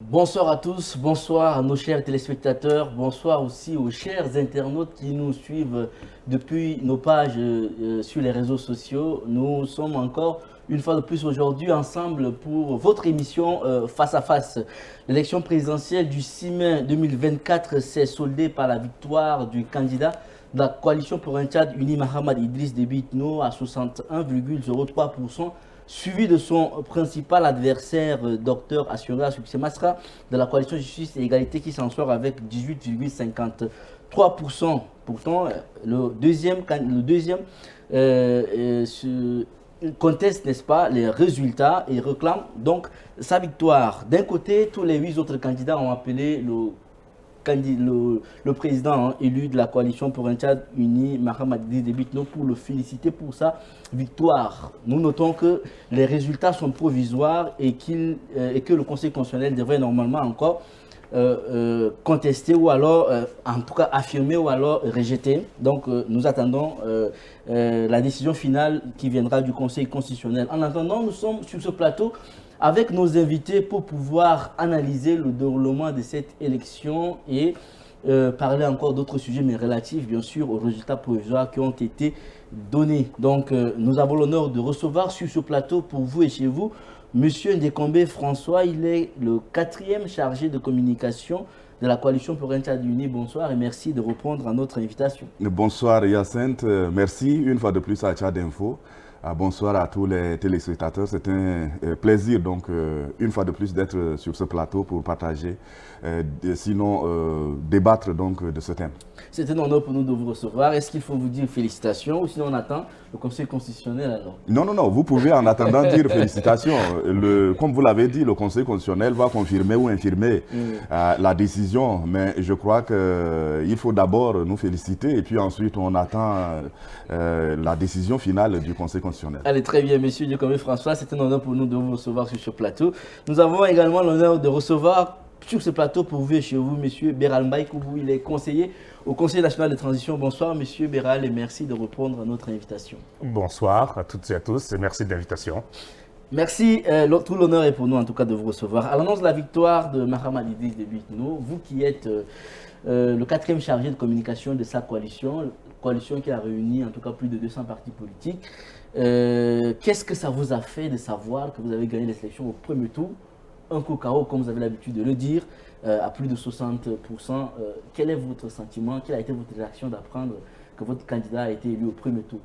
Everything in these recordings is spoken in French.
Bonsoir à tous, bonsoir à nos chers téléspectateurs, bonsoir aussi aux chers internautes qui nous suivent depuis nos pages sur les réseaux sociaux. Nous sommes encore une fois de plus aujourd'hui ensemble pour votre émission Face à Face. L'élection présidentielle du 6 mai 2024 s'est soldée par la victoire du candidat de la coalition pour un Tchad uni Mahamad Idriss Déby Itno à 61,03%. Suivi de son principal adversaire, Dr Assiola Succès Masra, de la coalition Justice et Égalité qui s'en sort avec 18,53%. Pourtant, le deuxième conteste, n'est-ce pas, les résultats et réclame donc sa victoire. D'un côté, tous les 8 autres candidats ont appelé le président élu de la coalition pour un Tchad uni, Mahamad Déby Itno, pour le féliciter pour sa victoire. Nous notons que les résultats sont provisoires et que le Conseil constitutionnel devrait normalement encore contester ou alors, en tout cas, affirmer ou alors rejeter. Donc, nous attendons la décision finale qui viendra du Conseil constitutionnel. En attendant, nous sommes sur ce plateau avec nos invités pour pouvoir analyser le déroulement de cette élection et parler encore d'autres sujets, mais relatifs bien sûr aux résultats provisoires qui ont été donnés. Donc nous avons l'honneur de recevoir sur ce plateau pour vous et chez vous, Monsieur Ndekombe François. Il est le 4e chargé de communication de la coalition pour un Tchad uni. Bonsoir et merci de répondre à notre invitation. Bonsoir Yacinthe, merci une fois de plus à Tchad Info. Bonsoir à tous les téléspectateurs, c'est un plaisir donc une fois de plus d'être sur ce plateau pour partager, débattre donc de ce thème. C'est un honneur pour nous de vous recevoir. Est-ce qu'il faut vous dire félicitations ou sinon on attend le Conseil constitutionnel alors? Non, vous pouvez en attendant dire félicitations. Comme vous l'avez dit, le Conseil constitutionnel va confirmer ou infirmer la décision, mais je crois qu'il faut d'abord nous féliciter et puis ensuite on attend la décision finale du Conseil constitutionnel. Allez, très bien, monsieur Ndekombe François, c'est un honneur pour nous de vous recevoir sur ce plateau. Nous avons également l'honneur de recevoir sur ce plateau pour vous et chez vous, monsieur Béral Mbaïkoubou. Il est conseiller au Conseil national de transition. Bonsoir, monsieur Béral, et merci de répondre à notre invitation. Bonsoir à toutes et à tous, et merci de l'invitation. Merci, tout l'honneur est pour nous en tout cas de vous recevoir. À l'annonce de la victoire de Mahamad Idriss Déby Itno, vous qui êtes le 4e chargé de communication de sa coalition qui a réuni en tout cas plus de 200 partis politiques, qu'est-ce que ça vous a fait de savoir que vous avez gagné les élections au premier tour, un coup KO comme vous avez l'habitude de le dire, à plus de 60%? Quel est votre sentiment? Quelle a été votre réaction d'apprendre que votre candidat a été élu au premier tour?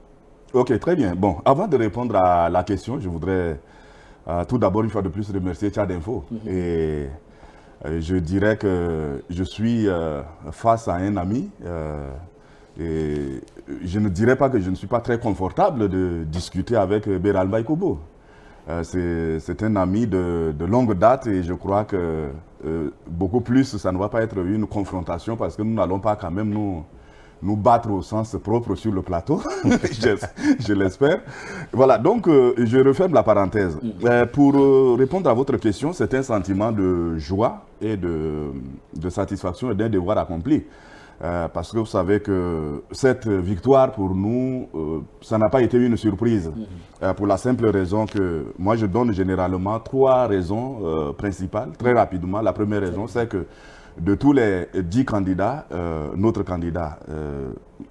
Ok, très bien. Bon, avant de répondre à la question, je voudrais tout d'abord une fois de plus remercier Tchad Info. Et je dirais que je suis face à un ami et je ne dirais pas que je ne suis pas très confortable de discuter avec Béral Mbaïkoubou. C'est un ami de longue date et je crois que beaucoup plus, ça ne va pas être une confrontation parce que nous n'allons pas quand même nous battre au sens propre sur le plateau, je l'espère. Voilà, donc je referme la parenthèse. Pour répondre à votre question, c'est un sentiment de joie et de satisfaction et d'un devoir accompli. Parce que vous savez que cette victoire pour nous, ça n'a pas été une surprise. Pour la simple raison que moi je donne généralement 3 raisons principales, très rapidement. La première raison, c'est que de tous les 10 candidats, notre candidat,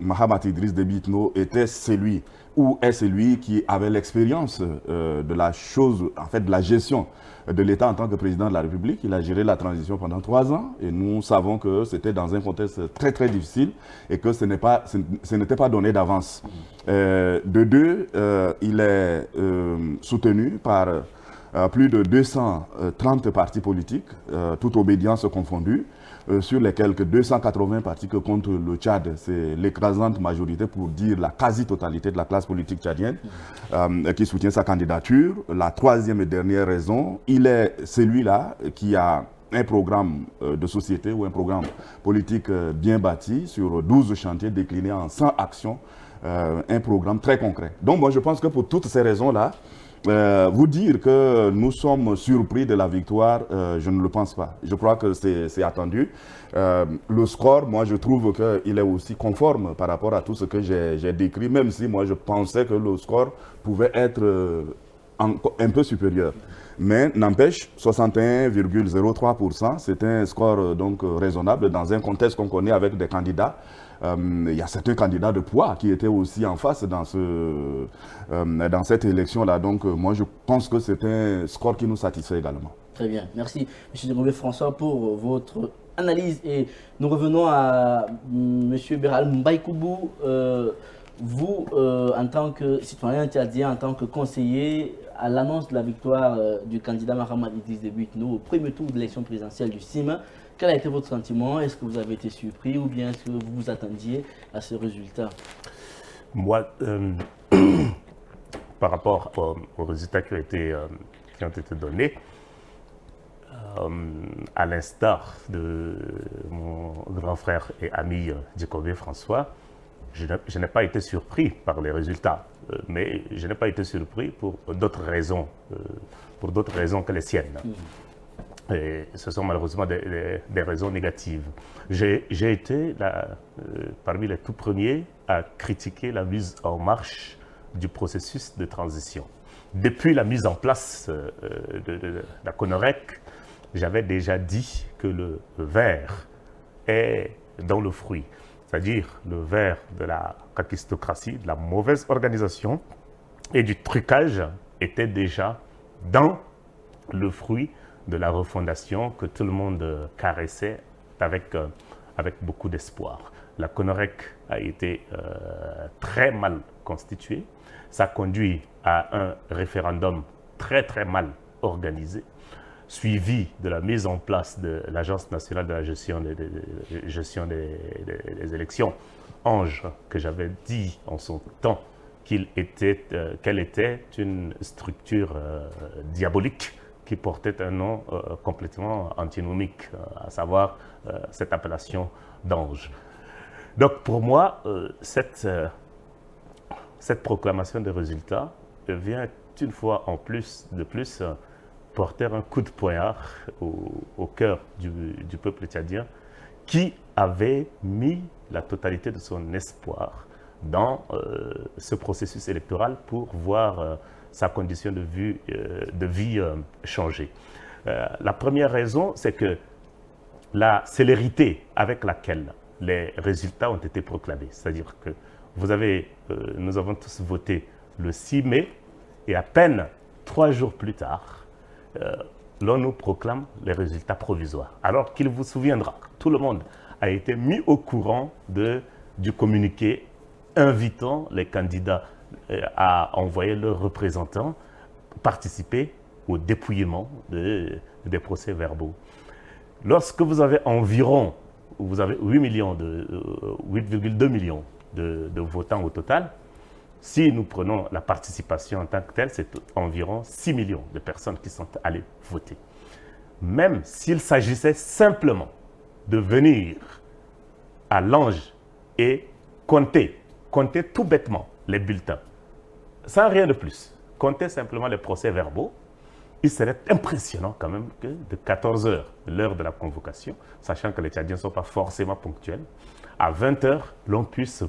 Mahamad Idriss Déby Itno, était celui ou est celui qui avait l'expérience de la chose, en fait de la gestion de l'État en tant que président de la République. Il a géré la transition pendant 3 ans et nous savons que c'était dans un contexte très très difficile et que ce n'était pas donné d'avance. De 2, il est soutenu par plus de 230 partis politiques, toute obédience confondue, sur les quelques 280 partis que compte le Tchad. C'est l'écrasante majorité, pour dire la quasi-totalité de la classe politique tchadienne qui soutient sa candidature. La 3e et dernière raison, il est celui-là qui a un programme de société ou un programme politique bien bâti sur 12 chantiers déclinés en 100 actions, un programme très concret. Donc moi je pense que pour toutes ces raisons-là, vous dire que nous sommes surpris de la victoire, je ne le pense pas. Je crois que c'est attendu. Le score, moi, je trouve qu'il est aussi conforme par rapport à tout ce que j'ai décrit, même si moi, je pensais que le score pouvait être un peu supérieur. Mais n'empêche, 61,03%, c'est un score donc raisonnable dans un contexte qu'on connaît avec des candidats. Il y a certains candidats de poids qui étaient aussi en face dans cette élection-là. Donc moi, je pense que c'est un score qui nous satisfait également. Très bien. Merci, M. Dengombe François, pour votre analyse. Et nous revenons à M. Béral Mbaïkoubou. Vous, en tant que citoyen tchadien, en tant que conseiller, à l'annonce de la victoire du candidat Mahamat Idriss Déby Itno au premier tour de l'élection présidentielle du CIM, quel a été votre sentiment? Est-ce que vous avez été surpris ou bien est-ce que vous vous attendiez à ce résultat? Moi, par rapport aux résultats qui ont été donnés, à l'instar de mon grand frère et ami Dengombe François, je n'ai pas été surpris par les résultats, mais je n'ai pas été surpris pour d'autres raisons que les siennes. Et ce sont malheureusement des raisons négatives. J'ai été parmi les tout premiers à critiquer la mise en marche du processus de transition. Depuis la mise en place de la CONOREC, j'avais déjà dit que le ver est dans le fruit. C'est-à-dire le ver de la kakistocratie, de la mauvaise organisation et du trucage était déjà dans le fruit de la refondation que tout le monde caressait avec beaucoup d'espoir. La CONOREC a été très mal constituée. Ça conduit à un référendum très très mal organisé, suivi de la mise en place de l'Agence nationale de la gestion des élections, ANGE, que j'avais dit en son temps qu'elle était une structure diabolique qui portait un nom complètement antinomique, à savoir cette appellation d'ANGE. Donc pour moi, cette proclamation de résultats vient une fois de plus porter un coup de poignard au cœur du peuple tchadien qui avait mis la totalité de son espoir dans ce processus électoral pour voir sa condition de vie changer. La première raison, c'est que la célérité avec laquelle les résultats ont été proclamés, c'est-à-dire que nous avons tous voté le 6 mai et à peine 3 jours plus tard, l'on nous proclame les résultats provisoires. Alors qu'il vous souviendra, tout le monde a été mis au courant du communiqué invitant les candidats à envoyer leurs représentants participer au dépouillement des procès-verbaux. Lorsque vous avez 8,2 millions de votants au total, si nous prenons la participation en tant que telle, c'est environ 6 millions de personnes qui sont allées voter. Même s'il s'agissait simplement de venir à l'Ange et compter tout bêtement les bulletins, sans rien de plus, compter simplement les procès-verbaux, il serait impressionnant quand même que de 14 h, l'heure de la convocation, sachant que les Tchadiens ne sont pas forcément ponctuels, à 20 h, l'on puisse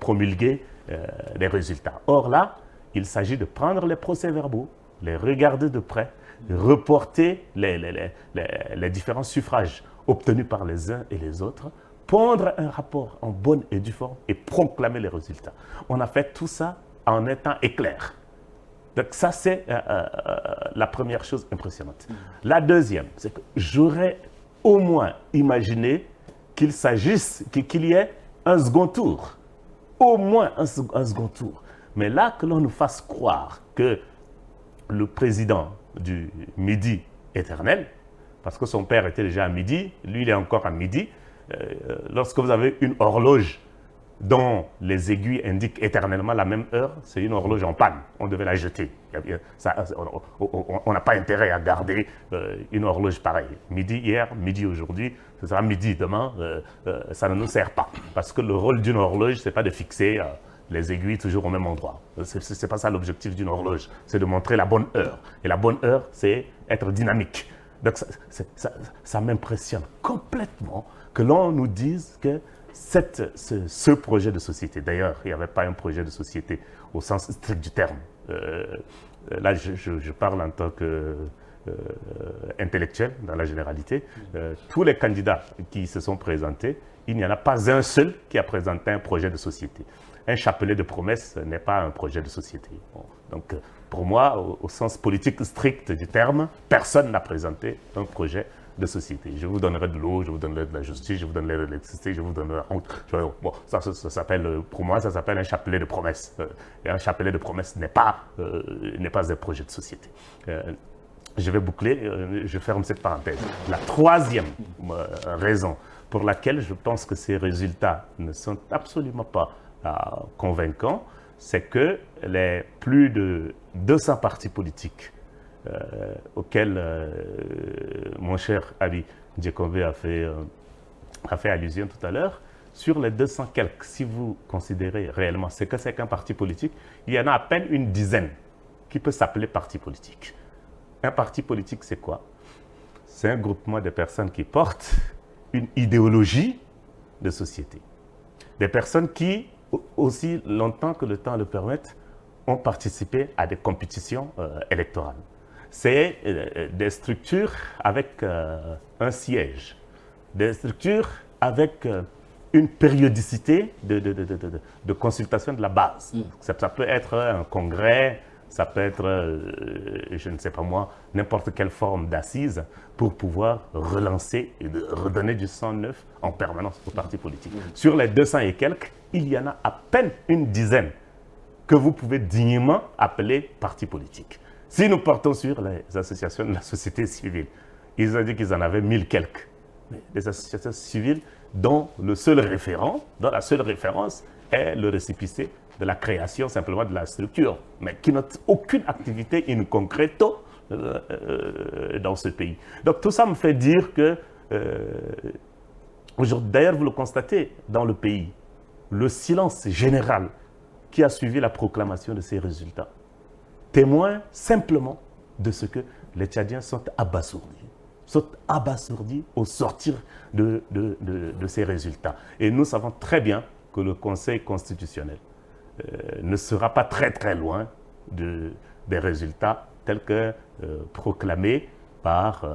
promulguer les résultats. Or là, il s'agit de prendre les procès-verbaux, les regarder de près, reporter les différents suffrages obtenus par les uns et les autres, pondre un rapport en bonne et due forme et proclamer les résultats. On a fait tout ça en un temps éclair. Donc ça, c'est la première chose impressionnante. La deuxième, c'est que j'aurais au moins imaginé qu'il y ait un second tour. Au moins un second tour. Mais là, que l'on nous fasse croire que le président du Midi éternel, parce que son père était déjà à midi, lui il est encore à midi, lorsque vous avez une horloge dont les aiguilles indiquent éternellement la même heure, c'est une horloge en panne. On devait la jeter. On n'a pas intérêt à garder une horloge pareille. Midi hier, midi aujourd'hui, ce sera midi demain, ça ne nous sert pas. Parce que le rôle d'une horloge, ce n'est pas de fixer les aiguilles toujours au même endroit. Ce n'est pas ça l'objectif d'une horloge, c'est de montrer la bonne heure. Et la bonne heure, c'est être dynamique. Donc ça m'impressionne complètement que l'on nous dise que ce projet de société, d'ailleurs, il n'y avait pas un projet de société au sens strict du terme. là je parle en tant que intellectuel dans la généralité, tous les candidats qui se sont présentés, il n'y en a pas un seul qui a présenté un projet de société. Un chapelet de promesses n'est pas un projet de société. Bon, donc pour moi, au sens politique strict du terme, personne n'a présenté un projet de société. Je vous donnerai de l'eau, je vous donnerai de la justice, je vous donnerai de l'électricité, je vous donnerai... Bon, ça s'appelle, pour moi, ça s'appelle un chapelet de promesses. Et un chapelet de promesses n'est pas un projet de société. Je vais boucler, je ferme cette parenthèse. La troisième raison pour laquelle je pense que ces résultats ne sont absolument pas convaincants, c'est que les plus de 200 partis politiques auxquels mon cher Abi Djekombe a fait allusion tout à l'heure, sur les 200 quelques, si vous considérez réellement ce que c'est qu'un parti politique, il y en a à peine une dizaine qui peut s'appeler parti politique. Un parti politique, c'est quoi? C'est un groupement de personnes qui portent une idéologie de société. Des personnes qui, aussi longtemps que le temps le permette, ont participé à des compétitions électorales. C'est des structures avec un siège, des structures avec une périodicité de consultation de la base. Ça peut être un congrès, ça peut être, je ne sais pas moi, n'importe quelle forme d'assise pour pouvoir relancer et redonner du sang neuf en permanence aux partis politiques. Sur les 200 et quelques, il y en a à peine une dizaine que vous pouvez dignement appeler partis politiques. Si nous portons sur les associations de la société civile, ils ont dit qu'ils en avaient 1000 quelques. Mais des associations civiles dont la seule référence est le récépissé de la création simplement de la structure, mais qui n'ont aucune activité in concreto dans ce pays. Donc tout ça me fait dire que, aujourd'hui, d'ailleurs vous le constatez dans le pays, le silence général qui a suivi la proclamation de ces résultats témoigne simplement de ce que les Tchadiens sont abasourdis au sortir de ces résultats. Et nous savons très bien que le Conseil constitutionnel ne sera pas très très loin des résultats tels que proclamés par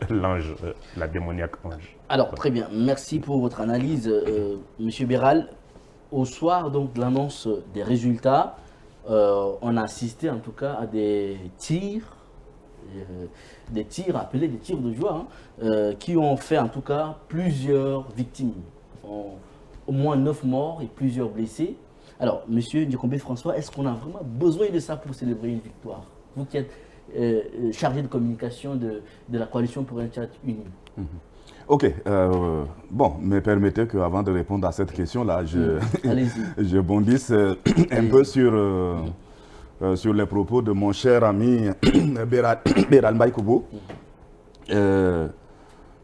l'ange, la démoniaque ange. Alors, très bien. Merci pour votre analyse, Monsieur Béral. Au soir donc, de l'annonce des résultats, on a assisté en tout cas à des tirs appelés des tirs de joie, qui ont fait en tout cas plusieurs victimes. Au moins 9 morts et plusieurs blessés. Alors, Monsieur Djekombe François, est-ce qu'on a vraiment besoin de ça pour célébrer une victoire? Vous qui êtes chargé de communication de la coalition pour un Tchad uni. Ok, bon, mais permettez qu'avant de répondre à cette question-là, je bondisse un peu sur les propos de mon cher ami Béral Mbaye-Kobo.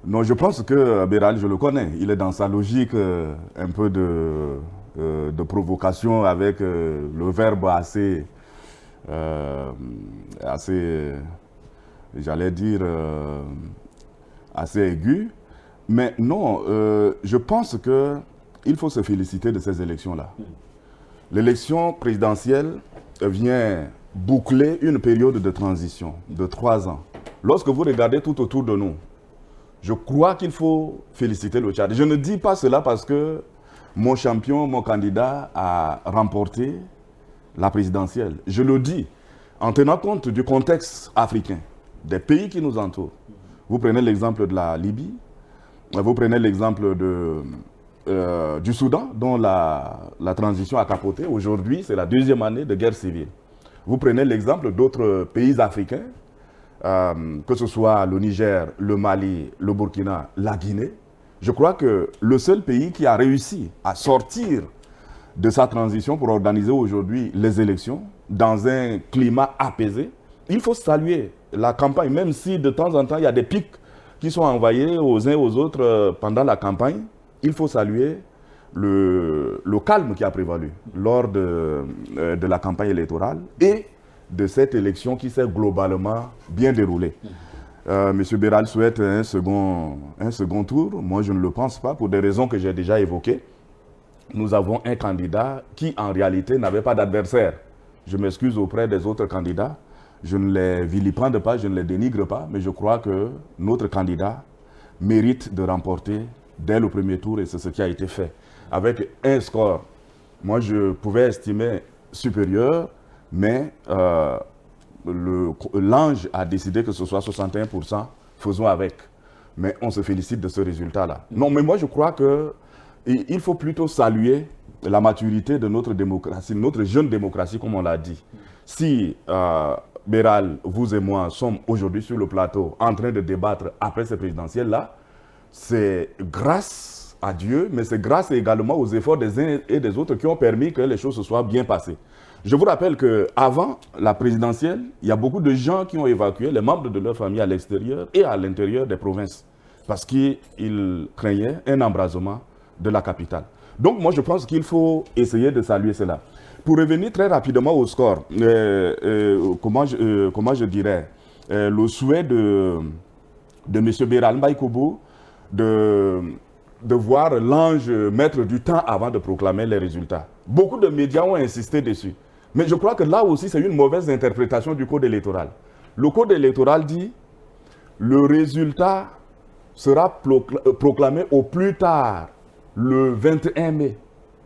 Non, je pense que Béral, je le connais, il est dans sa logique un peu de provocation avec le verbe assez j'allais dire, assez aigu. Mais non, je pense qu'il faut se féliciter de ces élections-là. L'élection présidentielle vient boucler une période de transition de 3 ans. Lorsque vous regardez tout autour de nous, je crois qu'il faut féliciter le Tchad. Je ne dis pas cela parce que mon champion, mon candidat a remporté la présidentielle. Je le dis en tenant compte du contexte africain, des pays qui nous entourent. Vous prenez l'exemple de la Libye, vous prenez l'exemple du Soudan, dont la transition a capoté. Aujourd'hui, c'est la 2e année de guerre civile. Vous prenez l'exemple d'autres pays africains, que ce soit le Niger, le Mali, le Burkina, la Guinée. Je crois que le seul pays qui a réussi à sortir de sa transition pour organiser aujourd'hui les élections dans un climat apaisé, il faut saluer la campagne, même si de temps en temps il y a des pics qui sont envoyés aux uns aux autres pendant la campagne. Il faut saluer le calme qui a prévalu lors de la campagne électorale et de cette élection qui s'est globalement bien déroulée. Monsieur Béral souhaite un second tour. Moi, je ne le pense pas pour des raisons que j'ai déjà évoquées. Nous avons un candidat qui, en réalité, n'avait pas d'adversaire Je m'excuse auprès des autres candidats. Je ne les vilipende pas, je ne les dénigre pas, mais je crois que notre candidat mérite de remporter dès le premier tour et c'est ce qui a été fait. Avec un score, moi je pouvais estimer supérieur, mais l'ange a décidé que ce soit 61%, faisons avec. Mais on se félicite de ce résultat-là. Non, mais moi je crois qu'il faut plutôt saluer la maturité de notre démocratie, notre jeune démocratie comme on l'a dit. Si Béral, vous et moi sommes aujourd'hui sur le plateau en train de débattre après ces présidentielles-là, c'est grâce à Dieu, mais c'est grâce également aux efforts des uns et des autres qui ont permis que les choses se soient bien passées. Je vous rappelle qu'avant la présidentielle, il y a beaucoup de gens qui ont évacué les membres de leur famille à l'extérieur et à l'intérieur des provinces parce qu'ils craignaient un embrasement de la capitale. Donc moi je pense qu'il faut essayer de saluer cela. Pour revenir très rapidement au score, comment je dirais, le souhait de M. Béral Mbaye-Kobo de voir l'ange mettre du temps avant de proclamer les résultats. Beaucoup de médias ont insisté dessus. Mais je crois que là aussi, c'est une mauvaise interprétation du code électoral. Le code électoral dit le résultat sera proclamé au plus tard le 21 mai.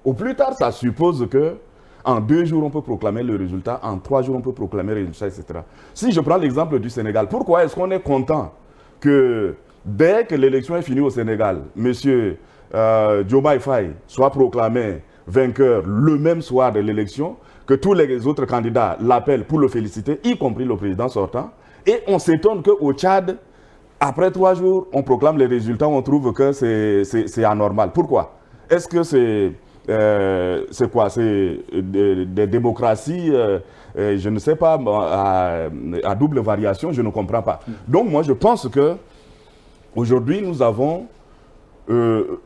Au plus tard, ça suppose que en 2 jours, on peut proclamer le résultat, en 3 jours, on peut proclamer le résultat, etc. Si je prends l'exemple du Sénégal, pourquoi est-ce qu'on est content que dès que l'élection est finie au Sénégal, M. Diomaye Faye soit proclamé vainqueur le même soir de l'élection, que tous les autres candidats l'appellent pour le féliciter, y compris le président sortant, et on s'étonne qu'au Tchad, après 3 jours, on proclame les résultats, on trouve que c'est anormal. Pourquoi? Est-ce que c'est quoi? C'est des démocraties, je ne sais pas, à double variation, je ne comprends pas. Donc moi, je pense que aujourd'hui, nous avons...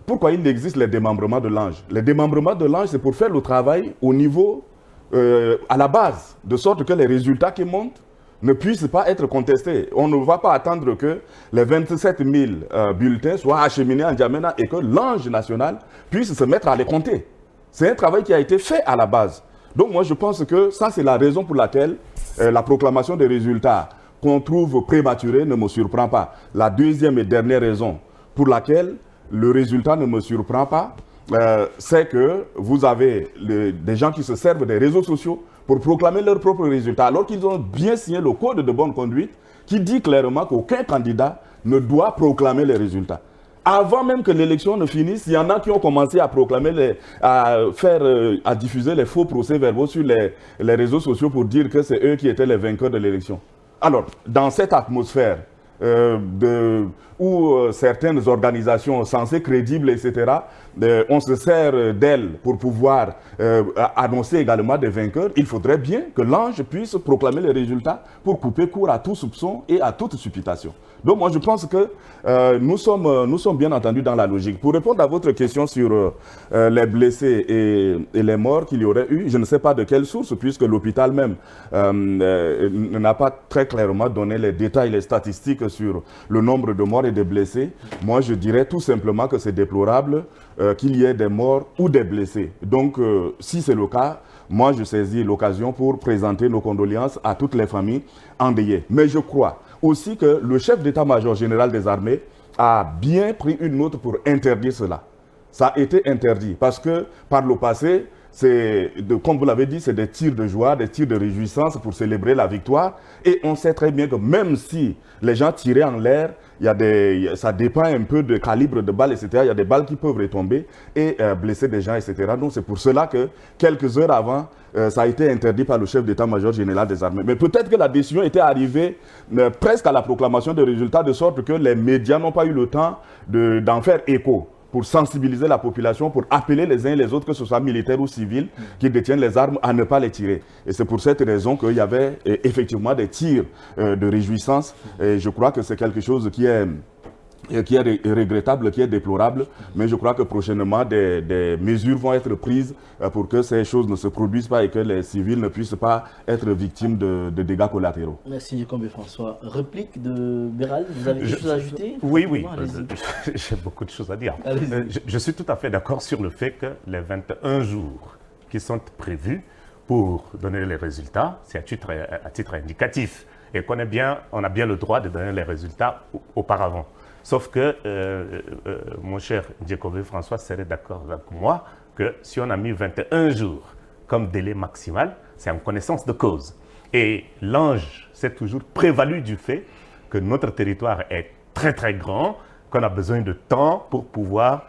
pourquoi il existe les démembrements de l'ange? Les démembrements de l'ange, c'est pour faire le travail au niveau, à la base, de sorte que les résultats qui montent ne puissent pas être contestés. On ne va pas attendre que les 27 000 bulletins soient acheminés en N'Djamena et que l'ange national puisse se mettre à les compter. C'est un travail qui a été fait à la base. Donc moi je pense que ça c'est la raison pour laquelle la proclamation des résultats qu'on trouve prématurée ne me surprend pas. La deuxième et dernière raison pour laquelle le résultat ne me surprend pas, c'est que vous avez des gens qui se servent des réseaux sociaux pour proclamer leurs propres résultats, alors qu'ils ont bien signé le code de bonne conduite qui dit clairement qu'aucun candidat ne doit proclamer les résultats. Avant même que l'élection ne finisse, il y en a qui ont commencé à proclamer, à diffuser les faux procès-verbaux sur les réseaux sociaux pour dire que c'est eux qui étaient les vainqueurs de l'élection. Alors, dans cette atmosphère où certaines organisations censées crédibles, etc., on se sert d'elles pour pouvoir annoncer également des vainqueurs, il faudrait bien que l'ange puisse proclamer les résultats pour couper court à tout soupçon et à toute supputation. Donc moi je pense que nous sommes bien entendus dans la logique. Pour répondre à votre question sur les blessés et les morts qu'il y aurait eu, je ne sais pas de quelle source, puisque l'hôpital même n'a pas très clairement donné les détails, les statistiques sur le nombre de morts et de blessés. Moi je dirais tout simplement que c'est déplorable qu'il y ait des morts ou des blessés. Donc si c'est le cas, moi je saisis l'occasion pour présenter nos condoléances à toutes les familles endeuillées. Mais je crois aussi que le chef d'état-major général des armées a bien pris une note pour interdire cela. Ça a été interdit parce que par le passé, comme vous l'avez dit, c'est des tirs de joie, des tirs de réjouissance pour célébrer la victoire. Et on sait très bien que même si les gens tiraient en l'air, ça dépend un peu du calibre de balles, etc. Il y a des balles qui peuvent retomber et blesser des gens, etc. Donc c'est pour cela que quelques heures avant, ça a été interdit par le chef d'état-major général des armées. Mais peut-être que la décision était arrivée presque à la proclamation des résultats, de sorte que les médias n'ont pas eu le temps d'en faire écho, pour sensibiliser la population, pour appeler les uns et les autres, que ce soit militaires ou civils, qui détiennent les armes, à ne pas les tirer. Et c'est pour cette raison qu'il y avait effectivement des tirs de réjouissance. Et je crois que c'est quelque chose qui est regrettable, qui est déplorable, mais je crois que prochainement des mesures vont être prises pour que ces choses ne se produisent pas et que les civils ne puissent pas être victimes de dégâts collatéraux. Merci Djekombe François. Réplique de Béral, vous avez quelque chose à ajouter? Oui, j'ai beaucoup de choses à dire. Je suis tout à fait d'accord sur le fait que les 21 jours qui sont prévus pour donner les résultats, c'est à titre indicatif. Et on a bien le droit de donner les résultats auparavant. Sauf que mon cher Djekobe François serait d'accord avec moi que si on a mis 21 jours comme délai maximal, c'est en connaissance de cause. Et l'ange s'est toujours prévalu du fait que notre territoire est très très grand, qu'on a besoin de temps pour pouvoir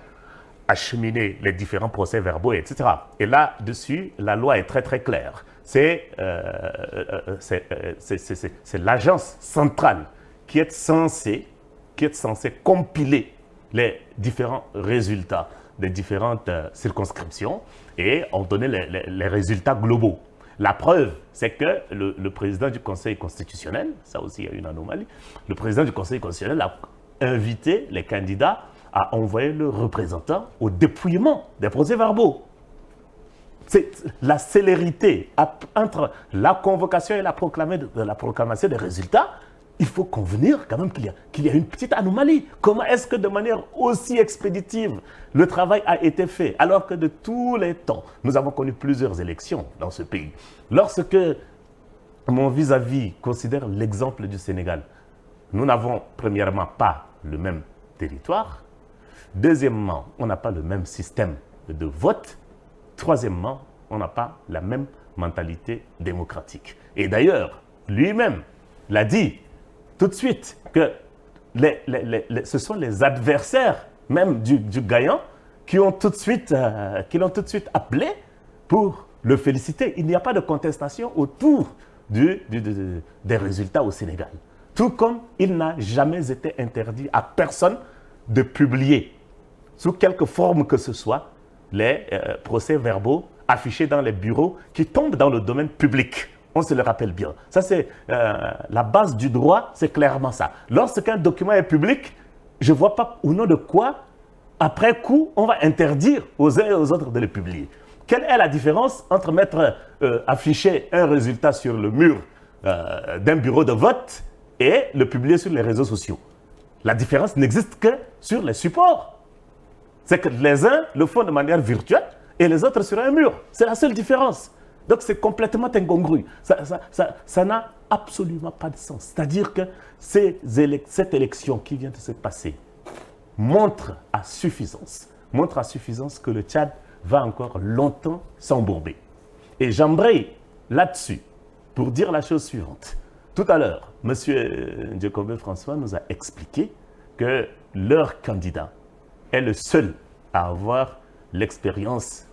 acheminer les différents procès-verbaux, etc. Et là-dessus, la loi est très très claire. C'est l'agence centrale qui est censée compiler les différents résultats des différentes circonscriptions et en donner les résultats globaux. La preuve, c'est que le président du Conseil constitutionnel, ça aussi il y a une anomalie, le président du Conseil constitutionnel a invité les candidats à envoyer leurs représentants au dépouillement des procès-verbaux. C'est la célérité entre la convocation et la proclamation des résultats. Il faut convenir quand même qu'il y a une petite anomalie. Comment est-ce que de manière aussi expéditive le travail a été fait alors que de tous les temps, nous avons connu plusieurs élections dans ce pays. Lorsque mon vis-à-vis considère l'exemple du Sénégal, nous n'avons premièrement pas le même territoire. Deuxièmement, on n'a pas le même système de vote. Troisièmement, on n'a pas la même mentalité démocratique. Et d'ailleurs, lui-même l'a dit tout de suite que ce sont les adversaires même du gagnant qui l'ont tout de suite appelé pour le féliciter. Il n'y a pas de contestation autour des résultats au Sénégal. Tout comme il n'a jamais été interdit à personne de publier, sous quelque forme que ce soit, les procès-verbaux affichés dans les bureaux qui tombent dans le domaine public. On se le rappelle bien. Ça, c'est la base du droit, c'est clairement ça. Lorsqu'un document est public, je ne vois pas au nom de quoi, après coup, on va interdire aux uns et aux autres de le publier. Quelle est la différence entre afficher un résultat sur le mur d'un bureau de vote et le publier sur les réseaux sociaux? La différence n'existe que sur les supports. C'est que les uns le font de manière virtuelle et les autres sur un mur. C'est la seule différence. Donc c'est complètement incongru. Ça n'a absolument pas de sens. C'est-à-dire que cette élection qui vient de se passer montre à suffisance que le Tchad va encore longtemps s'embourber. Et j'embraye là-dessus pour dire la chose suivante. Tout à l'heure, M. Djekobe François nous a expliqué que leur candidat est le seul à avoir l'expérience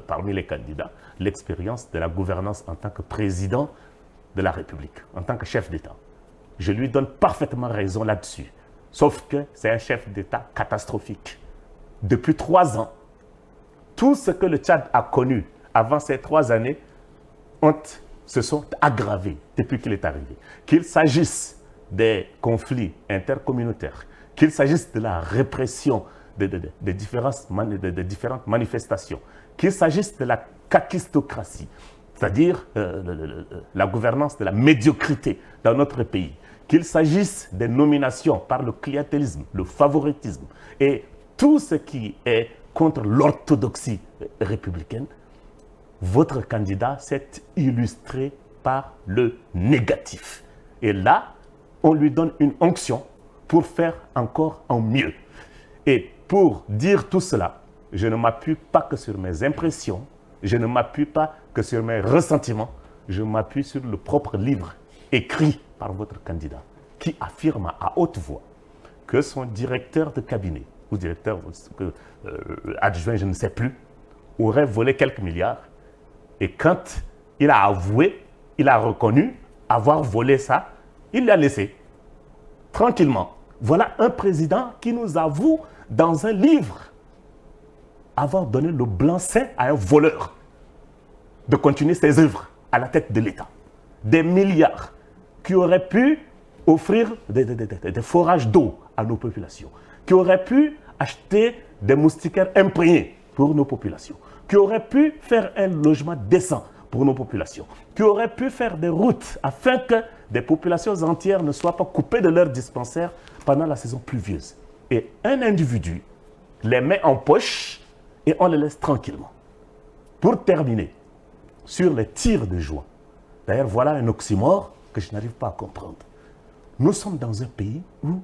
parmi les candidats, l'expérience de la gouvernance en tant que président de la République, en tant que chef d'État. Je lui donne parfaitement raison là-dessus. Sauf que c'est un chef d'État catastrophique. Depuis 3 ans, tout ce que le Tchad a connu avant ces 3 années se sont aggravés depuis qu'il est arrivé. Qu'il s'agisse des conflits intercommunautaires, qu'il s'agisse de la répression de différentes manifestations, qu'il s'agisse de la kakistocratie, c'est-à-dire la gouvernance de la médiocrité dans notre pays, qu'il s'agisse des nominations par le clientélisme, le favoritisme et tout ce qui est contre l'orthodoxie républicaine, votre candidat s'est illustré par le négatif. Et là, on lui donne une onction pour faire encore en mieux. Et pour dire tout cela, je ne m'appuie pas que sur mes impressions, je ne m'appuie pas que sur mes ressentiments, je m'appuie sur le propre livre écrit par votre candidat, qui affirme à haute voix que son directeur de cabinet, ou directeur adjoint, je ne sais plus, aurait volé quelques milliards. Et quand il a avoué, il a reconnu avoir volé ça, il l'a laissé tranquillement. Voilà un président qui nous avoue dans un livre avoir donné le blanc-seing à un voleur de continuer ses œuvres à la tête de l'État. Des milliards qui auraient pu offrir des forages d'eau à nos populations, qui auraient pu acheter des moustiquaires imprégnés pour nos populations, qui auraient pu faire un logement décent pour nos populations, qui auraient pu faire des routes afin que des populations entières ne soient pas coupées de leurs dispensaires pendant la saison pluvieuse. Et un individu les met en poche et on les laisse tranquillement. Pour terminer, sur les tirs de joint. D'ailleurs, voilà un oxymore que je n'arrive pas à comprendre. Nous sommes dans un pays où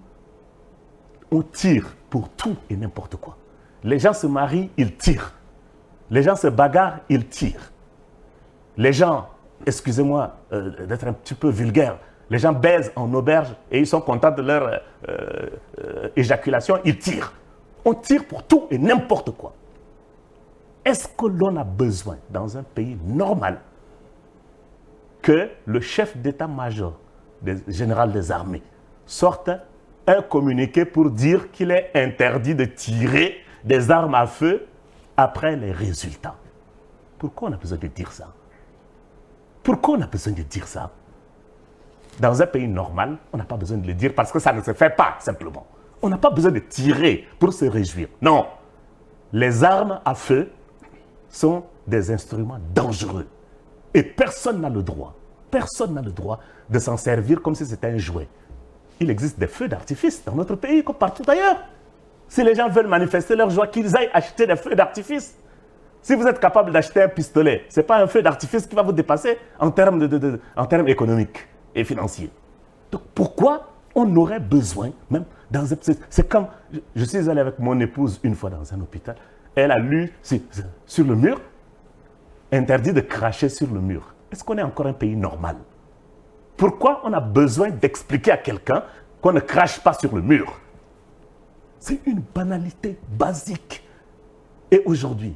on tire pour tout et n'importe quoi. Les gens se marient, ils tirent. Les gens se bagarrent, ils tirent. Les gens, excusez-moi d'être un petit peu vulgaire, les gens baisent en auberge et ils sont contents de leur éjaculation, ils tirent. On tire pour tout et n'importe quoi. Est-ce que l'on a besoin, dans un pays normal, que le chef d'état-major général des armées sorte un communiqué pour dire qu'il est interdit de tirer des armes à feu après les résultats? Pourquoi on a besoin de dire ça? Pourquoi on a besoin de dire ça? Dans un pays normal, on n'a pas besoin de le dire parce que ça ne se fait pas, simplement. On n'a pas besoin de tirer pour se réjouir. Non. Les armes à feu sont des instruments dangereux. Et personne n'a le droit de s'en servir comme si c'était un jouet. Il existe des feux d'artifice dans notre pays comme partout ailleurs. Si les gens veulent manifester leur joie, qu'ils aillent acheter des feux d'artifice. Si vous êtes capable d'acheter un pistolet, ce n'est pas un feu d'artifice qui va vous dépasser en termes économiques et financiers. Donc pourquoi on aurait besoin, même dans un... C'est comme... Je suis allé avec mon épouse une fois dans un hôpital. Elle a lu sur le mur, interdit de cracher sur le mur. Est-ce qu'on est encore un pays normal? Pourquoi on a besoin d'expliquer à quelqu'un qu'on ne crache pas sur le mur? C'est une banalité basique. Et aujourd'hui,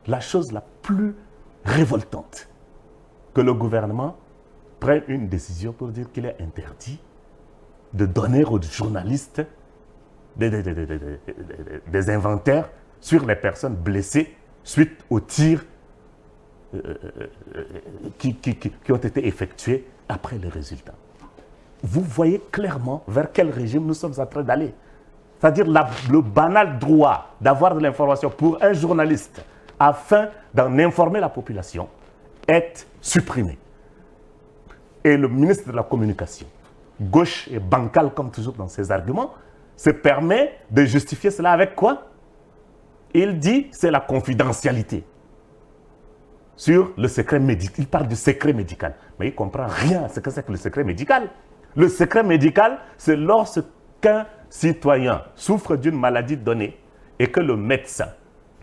la chose la plus révoltante, que le gouvernement prenne une décision pour dire qu'il est interdit de donner aux journalistes des inventaires sur les personnes blessées suite aux tirs qui ont été effectués après les résultats. Vous voyez clairement vers quel régime nous sommes en train d'aller. C'est-à-dire le banal droit d'avoir de l'information pour un journaliste afin d'en informer la population est supprimé. Et le ministre de la Communication, gauche et bancal comme toujours dans ses arguments, se permet de justifier cela avec quoi? Il dit c'est la confidentialité sur le secret médical. Il parle du secret médical, mais il ne comprend rien à ce que c'est que le secret médical. Le secret médical, c'est lorsqu'un citoyen souffre d'une maladie donnée et que le médecin,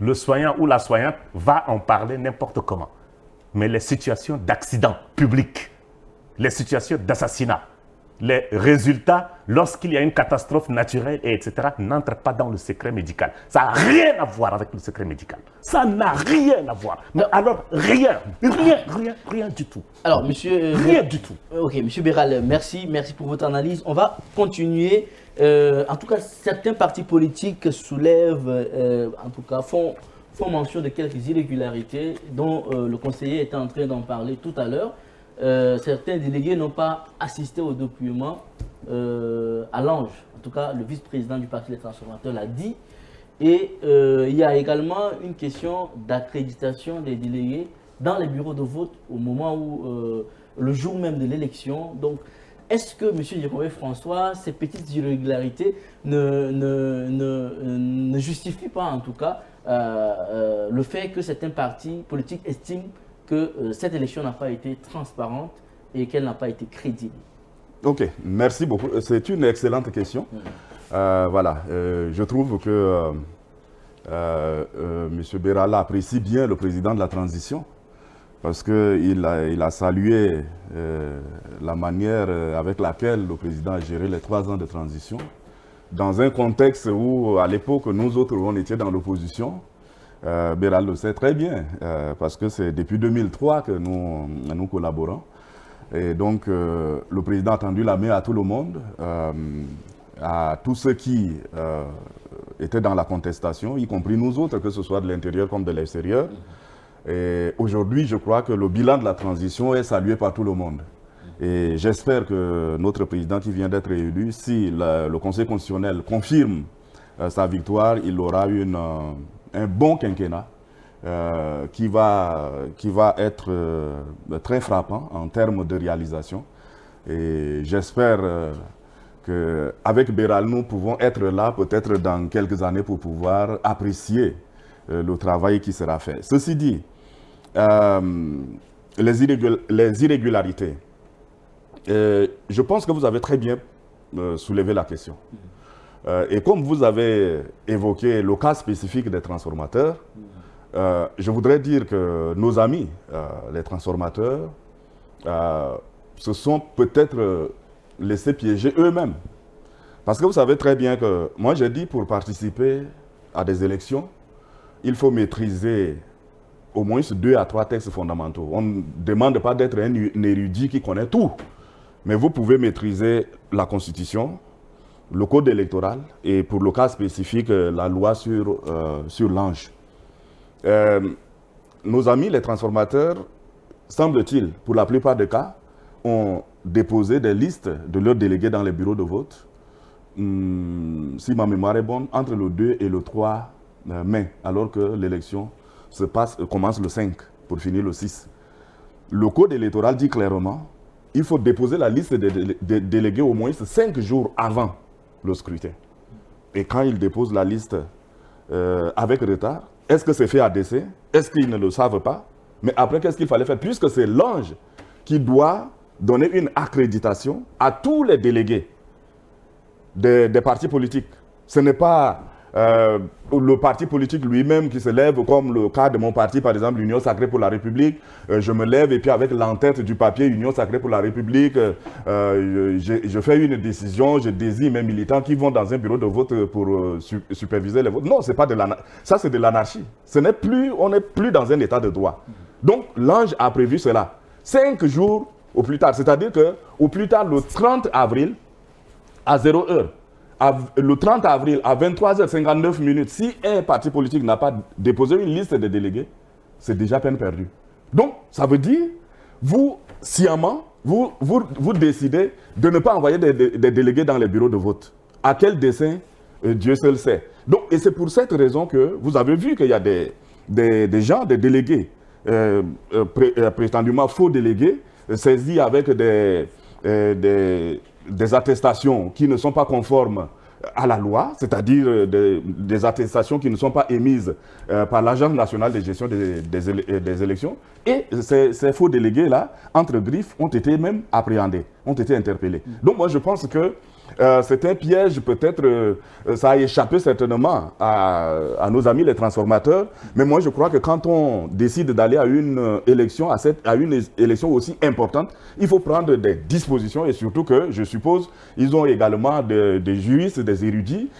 le soignant ou la soignante va en parler n'importe comment. Mais les situations d'accident public, les situations d'assassinat, les résultats lorsqu'il y a une catastrophe naturelle, etc., n'entrent pas dans le secret médical. Ça n'a rien à voir avec le secret médical. Ça n'a rien à voir. Mais alors, rien du tout. Alors, monsieur... rien du tout. Ok, monsieur Béral, merci pour votre analyse. On va continuer. En tout cas, certains partis politiques soulèvent, en tout cas, font mention de quelques irrégularités dont le conseiller était en train d'en parler tout à l'heure. Certains délégués n'ont pas assisté au document à l'ange. En tout cas, le vice-président du Parti des Transformateurs l'a dit. Et il y a également une question d'accréditation des délégués dans les bureaux de vote au moment où, le jour même de l'élection. Donc, est-ce que, M. Djekobé François, ces petites irrégularités ne justifient pas, en tout cas, le fait que certains partis politiques estiment que cette élection n'a pas été transparente et qu'elle n'a pas été crédible? Ok, merci beaucoup. C'est une excellente question. Voilà, je trouve que M. Béral apprécie bien le président de la transition parce qu'il a salué la manière avec laquelle le président a géré les 3 ans de transition dans un contexte où, à l'époque, nous autres, on était dans l'opposition. Béral le sait très bien, parce que c'est depuis 2003 que nous collaborons. Et donc, le président a tendu la main à tout le monde, à tous ceux qui étaient dans la contestation, y compris nous autres, que ce soit de l'intérieur comme de l'extérieur. Et aujourd'hui, je crois que le bilan de la transition est salué par tout le monde. Et j'espère que notre président qui vient d'être élu, si le Conseil constitutionnel confirme sa victoire, il aura un bon quinquennat qui va être très frappant en termes de réalisation. Et j'espère qu'avec Béral, nous pouvons être là peut-être dans quelques années pour pouvoir apprécier le travail qui sera fait. Ceci dit, les irrégularités, je pense que vous avez très bien soulevé la question. Et comme vous avez évoqué le cas spécifique des transformateurs, je voudrais dire que nos amis, les transformateurs, se sont peut-être laissés piéger eux-mêmes. Parce que vous savez très bien que, moi j'ai dit, pour participer à des élections, il faut maîtriser au moins 2 à 3 textes fondamentaux. On ne demande pas d'être un érudit qui connaît tout, mais vous pouvez maîtriser la Constitution, le code électoral et pour le cas spécifique, la loi sur l'ange. Nos amis les transformateurs, semble-t-il, pour la plupart des cas, ont déposé des listes de leurs délégués dans les bureaux de vote, si ma mémoire est bonne, entre le 2 et le 3 mai, alors que l'élection commence le 5 pour finir le 6. Le code électoral dit clairement il faut déposer la liste des délégués au moins 5 jours avant le scrutin. Et quand ils déposent la liste avec retard, est-ce que c'est fait à décès? Est-ce qu'ils ne le savent pas? Mais après, qu'est-ce qu'il fallait faire? Puisque c'est l'ange qui doit donner une accréditation à tous les délégués des partis politiques. Ce n'est pas le parti politique lui-même qui se lève, comme le cas de mon parti, par exemple, l'Union Sacrée pour la République. Je me lève et puis avec l'entête du papier Union Sacrée pour la République, je fais une décision, je désigne mes militants qui vont dans un bureau de vote pour superviser les votes. Non, c'est pas de l'anarchie. Ça, c'est de l'anarchie. On n'est plus dans un état de droit. Donc, l'ange a prévu cela. 5 jours au plus tard, c'est-à-dire qu'au plus tard, le 30 avril, à 0 heure, le 30 avril à 23h59, si un parti politique n'a pas déposé une liste de délégués, c'est déjà peine perdue. Donc, ça veut dire, vous, sciemment, vous décidez de ne pas envoyer des délégués dans les bureaux de vote. À quel dessein, Dieu seul sait. Donc, et c'est pour cette raison que vous avez vu qu'il y a des gens, des délégués, prétendument faux délégués, saisis avec des attestations qui ne sont pas conformes à la loi, c'est-à-dire des attestations qui ne sont pas émises par l'Agence nationale de gestion des élections. Et ces faux délégués-là, entre griffes, ont été même appréhendés, ont été interpellés. Donc moi, je pense que c'est un piège, peut-être, ça a échappé certainement à nos amis les transformateurs, mais moi je crois que quand on décide d'aller à une élection, à une élection aussi importante, il faut prendre des dispositions et surtout que, je suppose, ils ont également des juristes, des érudits,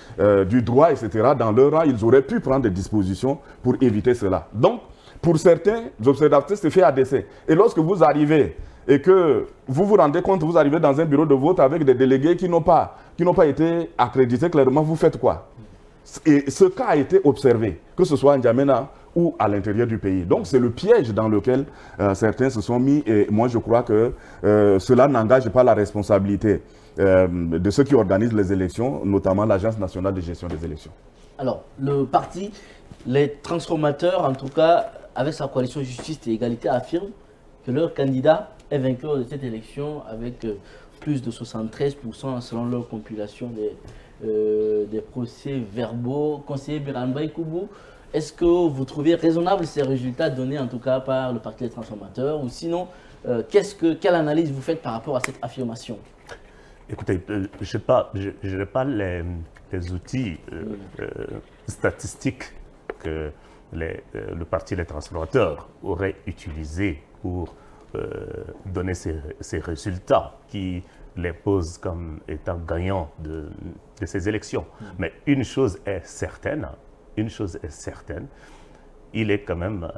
du droit, etc. Dans leur rang, ils auraient pu prendre des dispositions pour éviter cela. Donc, pour certains observateurs, c'est fait à dessein. Et lorsque vous arrivez et que vous vous rendez compte, vous arrivez dans un bureau de vote avec des délégués qui n'ont pas été accrédités clairement, vous faites quoi? Et ce cas a été observé, que ce soit en N'Djamena ou à l'intérieur du pays. Donc c'est le piège dans lequel certains se sont mis et moi je crois que cela n'engage pas la responsabilité de ceux qui organisent les élections, notamment l'Agence nationale de gestion des élections. Alors, le parti, les transformateurs, en tout cas, avec sa coalition Justice et Égalité, affirme que leur candidat est vainqueur de cette élection avec plus de 73% selon leur compilation des procès-verbaux. Conseiller Birambaye Koubou, est-ce que vous trouvez raisonnable ces résultats donnés en tout cas par le Parti des transformateurs ou sinon, quelle analyse vous faites par rapport à cette affirmation? Écoutez, je n'ai pas les outils statistiques que le Parti des transformateurs aurait utilisés pour donner ces résultats qui les posent comme étant gagnants de ces élections. Mais une chose est certaine, il est quand même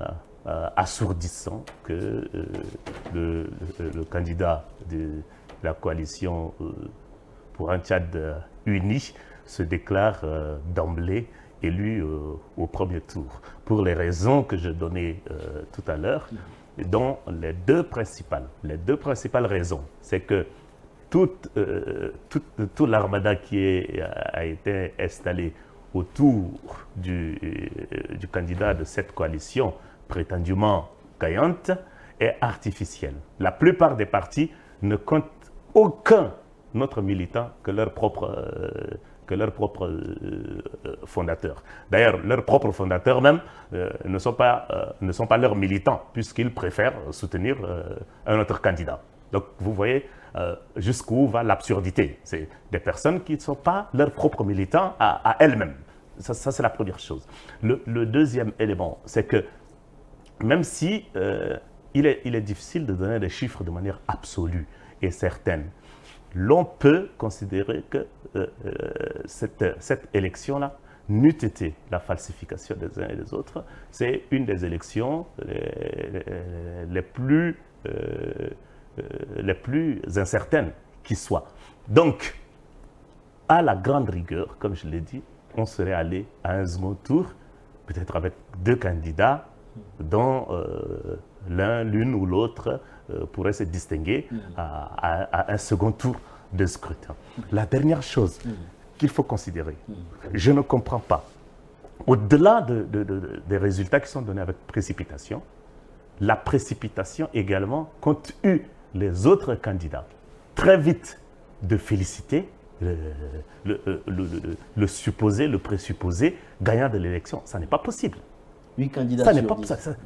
assourdissant que le candidat de la coalition pour un Tchad uni se déclare d'emblée élu au premier tour, pour les raisons que je donnais tout à l'heure, dont les deux principales raisons, c'est que tout l'armada qui a été installé autour du candidat de cette coalition prétendument gagnante est artificiel. La plupart des partis ne comptent aucun autre militant que leur propre que leurs propres fondateurs. D'ailleurs, leurs propres fondateurs même ne sont pas leurs militants, puisqu'ils préfèrent soutenir un autre candidat. Donc, vous voyez jusqu'où va l'absurdité. C'est des personnes qui ne sont pas leurs propres militants à elles-mêmes. Ça c'est la première chose. Le deuxième élément, c'est que même si il est difficile de donner des chiffres de manière absolue et certaine, l'on peut considérer que cette élection-là n'eût été la falsification des uns et des autres. C'est une des élections les plus incertaines qui soient. Donc, à la grande rigueur, comme je l'ai dit, on serait allé à un second tour, peut-être avec 2 candidats, dont l'une ou l'autre pourrait se distinguer à un second tour de scrutin. La dernière chose qu'il faut considérer, je ne comprends pas, au-delà des résultats qui sont donnés avec précipitation, la précipitation également compte eu les autres candidats très vite de féliciter le supposé, le présupposé gagnant de l'élection. Ça n'est pas possible. 8 candidats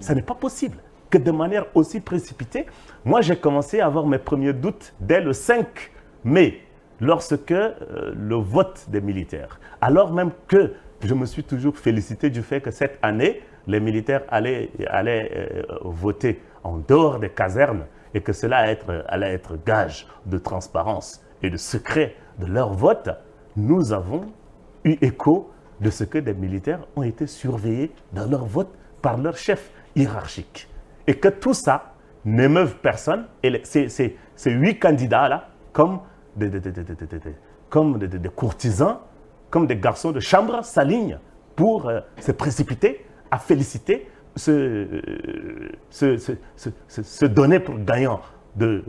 ça n'est pas possible que de manière aussi précipitée. Moi, j'ai commencé à avoir mes premiers doutes dès le 5 mai, lorsque le vote des militaires, alors même que je me suis toujours félicité du fait que cette année, les militaires allaient voter en dehors des casernes et que cela allait être gage de transparence et de secret de leur vote, nous avons eu écho de ce que des militaires ont été surveillés dans leur vote par leur chef hiérarchique. Et que tout ça n'émeuve personne. Et ces 8 candidats-là, comme des courtisans, comme des garçons de chambre, s'alignent pour se précipiter à féliciter, se donner pour gagnant de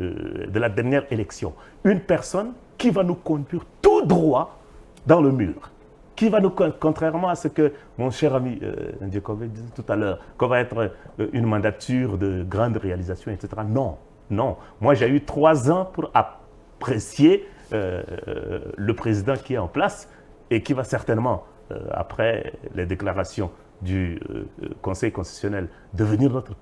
la dernière élection. Une personne qui va nous conduire tout droit dans le mur. Qui va nous, contrairement à ce que mon cher ami Ndjekove disait tout à l'heure, qu'on va être une mandature de grande réalisation, etc. Non, non. Moi, j'ai eu 3 ans pour apprécier le président qui est en place et qui va certainement, après les déclarations du Conseil constitutionnel, devenir notre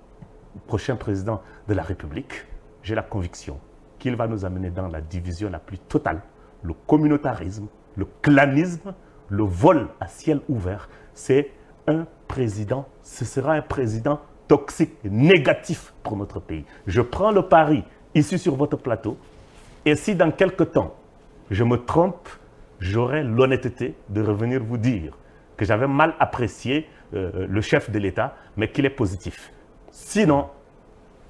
prochain président de la République. J'ai la conviction qu'il va nous amener dans la division la plus totale, le communautarisme, le clanisme, le vol à ciel ouvert. C'est un président, ce sera un président toxique, négatif pour notre pays. Je prends le pari ici sur votre plateau, et si dans quelque temps je me trompe, j'aurai l'honnêteté de revenir vous dire que j'avais mal apprécié le chef de l'État, mais qu'il est positif. Sinon,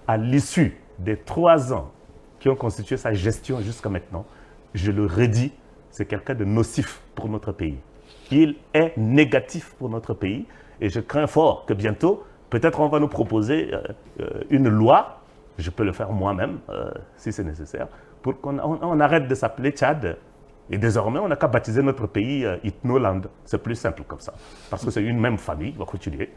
à l'issue des 3 ans qui ont constitué sa gestion jusqu'à maintenant, je le redis, c'est quelqu'un de nocif pour notre pays. Il est négatif pour notre pays et je crains fort que bientôt, peut-être on va nous proposer une loi, je peux le faire moi-même si c'est nécessaire, pour qu'on arrête de s'appeler Tchad. Et désormais, on n'a qu'à baptiser notre pays Ethnoland. C'est plus simple comme ça. Parce que c'est une même famille, on va continuer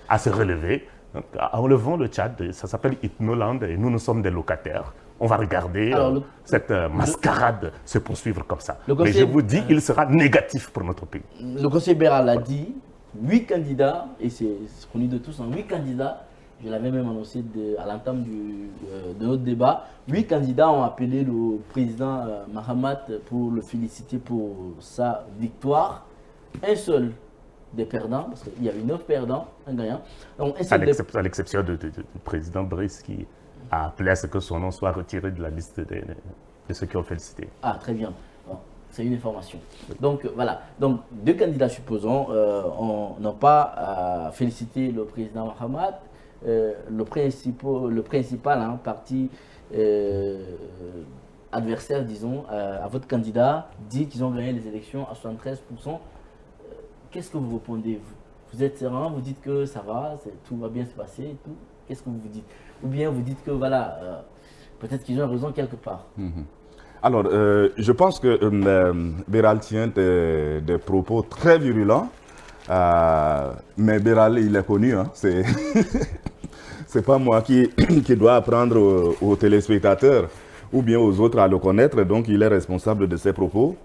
à se relever. Donc, enlevons le Tchad, ça s'appelle Ethnoland et nous sommes des locataires. On va regarder cette mascarade se poursuivre comme ça. Mais je vous dis, il sera négatif pour notre pays. Le conseil Béral a dit, 8 candidats, et c'est connu de tous, 8 candidats, je l'avais même annoncé à l'entame de notre débat, 8 candidats ont appelé le président Mahamat pour le féliciter pour sa victoire. Un seul des perdants, parce qu'il y avait 9 perdants, un gagnant. Donc, à l'exception du président Brice qui a appelé à ce que son nom soit retiré de la liste de ceux qui ont félicité. Ah, très bien. Bon, c'est une information. Donc, voilà. Donc, 2 candidats, supposons, n'ont pas félicité le président Mahamat. Le principal parti adversaire, disons, à votre candidat, dit qu'ils ont gagné les élections à 73%. Qu'est-ce que vous répondez? Vous êtes serein, vous dites que ça va, tout va bien se passer et tout. Qu'est-ce que vous vous dites? Ou bien vous dites que voilà, peut-être qu'ils ont raison quelque part. Alors, je pense que Béral tient des propos très virulents. Mais Béral, il est connu, hein, c'est pas moi qui dois apprendre aux téléspectateurs ou bien aux autres à le connaître, donc il est responsable de ses propos.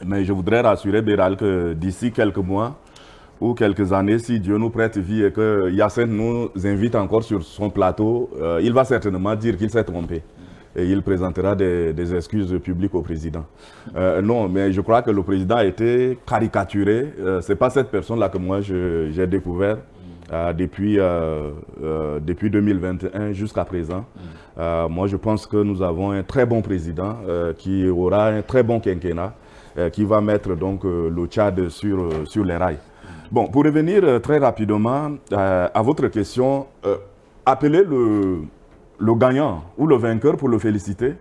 Mais je voudrais rassurer Béral que d'ici quelques mois ou quelques années, si Dieu nous prête vie et que Yacine nous invite encore sur son plateau, il va certainement dire qu'il s'est trompé. Et il présentera des excuses publiques au président. Non, mais je crois que le président a été caricaturé. Ce n'est pas cette personne-là que moi j'ai découvert depuis 2021 jusqu'à présent. Moi, je pense que nous avons un très bon président qui aura un très bon quinquennat, qui va mettre donc le Tchad sur les rails. Bon, pour revenir très rapidement à votre question, appeler le gagnant ou le vainqueur pour le féliciter,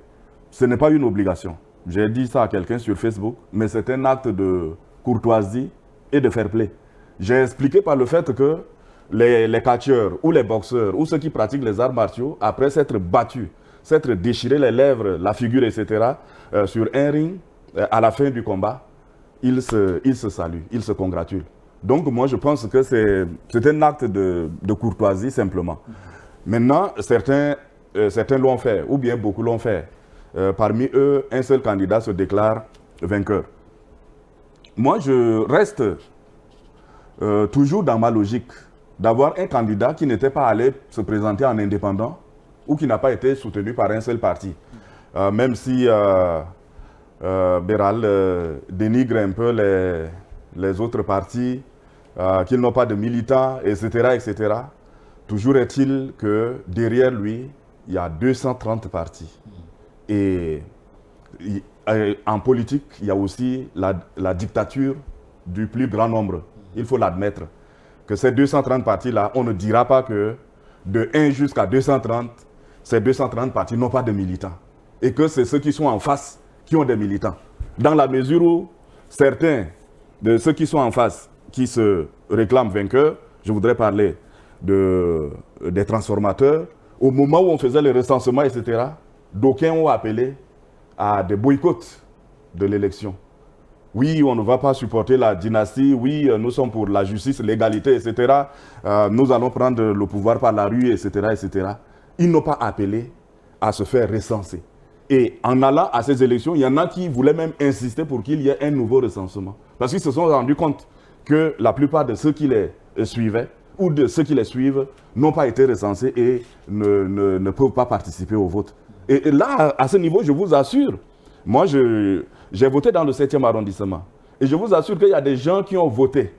ce n'est pas une obligation. J'ai dit ça à quelqu'un sur Facebook, mais c'est un acte de courtoisie et de fair play. J'ai expliqué par le fait que les catcheurs ou les boxeurs ou ceux qui pratiquent les arts martiaux, après s'être battus, s'être déchirés les lèvres, la figure, etc., sur un ring, à la fin du combat, ils se saluent, ils se congratulent. Donc moi je pense que c'est un acte de courtoisie simplement. Maintenant, certains l'ont fait, ou bien beaucoup l'ont fait. Parmi eux, un seul candidat se déclare vainqueur. Moi, je reste toujours dans ma logique d'avoir un candidat qui n'était pas allé se présenter en indépendant ou qui n'a pas été soutenu par un seul parti. Même si Béral dénigre un peu les autres partis, qu'ils n'ont pas de militants, etc., etc., toujours est-il que derrière lui, il y a 230 partis. Et en politique, il y a aussi la dictature du plus grand nombre. Il faut l'admettre. Que ces 230 partis-là, on ne dira pas que de 1 jusqu'à 230, ces 230 partis n'ont pas de militants. Et que c'est ceux qui sont en face qui ont des militants. Dans la mesure où certains de ceux qui sont en face, qui se réclament vainqueurs, je voudrais parler des transformateurs, au moment où on faisait le recensement, etc., d'aucuns ont appelé à des boycotts de l'élection. Oui, on ne va pas supporter la dynastie, oui, nous sommes pour la justice, l'égalité, etc. Nous allons prendre le pouvoir par la rue, etc., etc. Ils n'ont pas appelé à se faire recenser. Et en allant à ces élections, il y en a qui voulaient même insister pour qu'il y ait un nouveau recensement. Parce qu'ils se sont rendus compte que la plupart de ceux qui les suivaient ou de ceux qui les suivent n'ont pas été recensés et ne peuvent pas participer au vote. Et là, à ce niveau, je vous assure, moi, j'ai voté dans le 7e arrondissement. Et je vous assure qu'il y a des gens qui ont voté.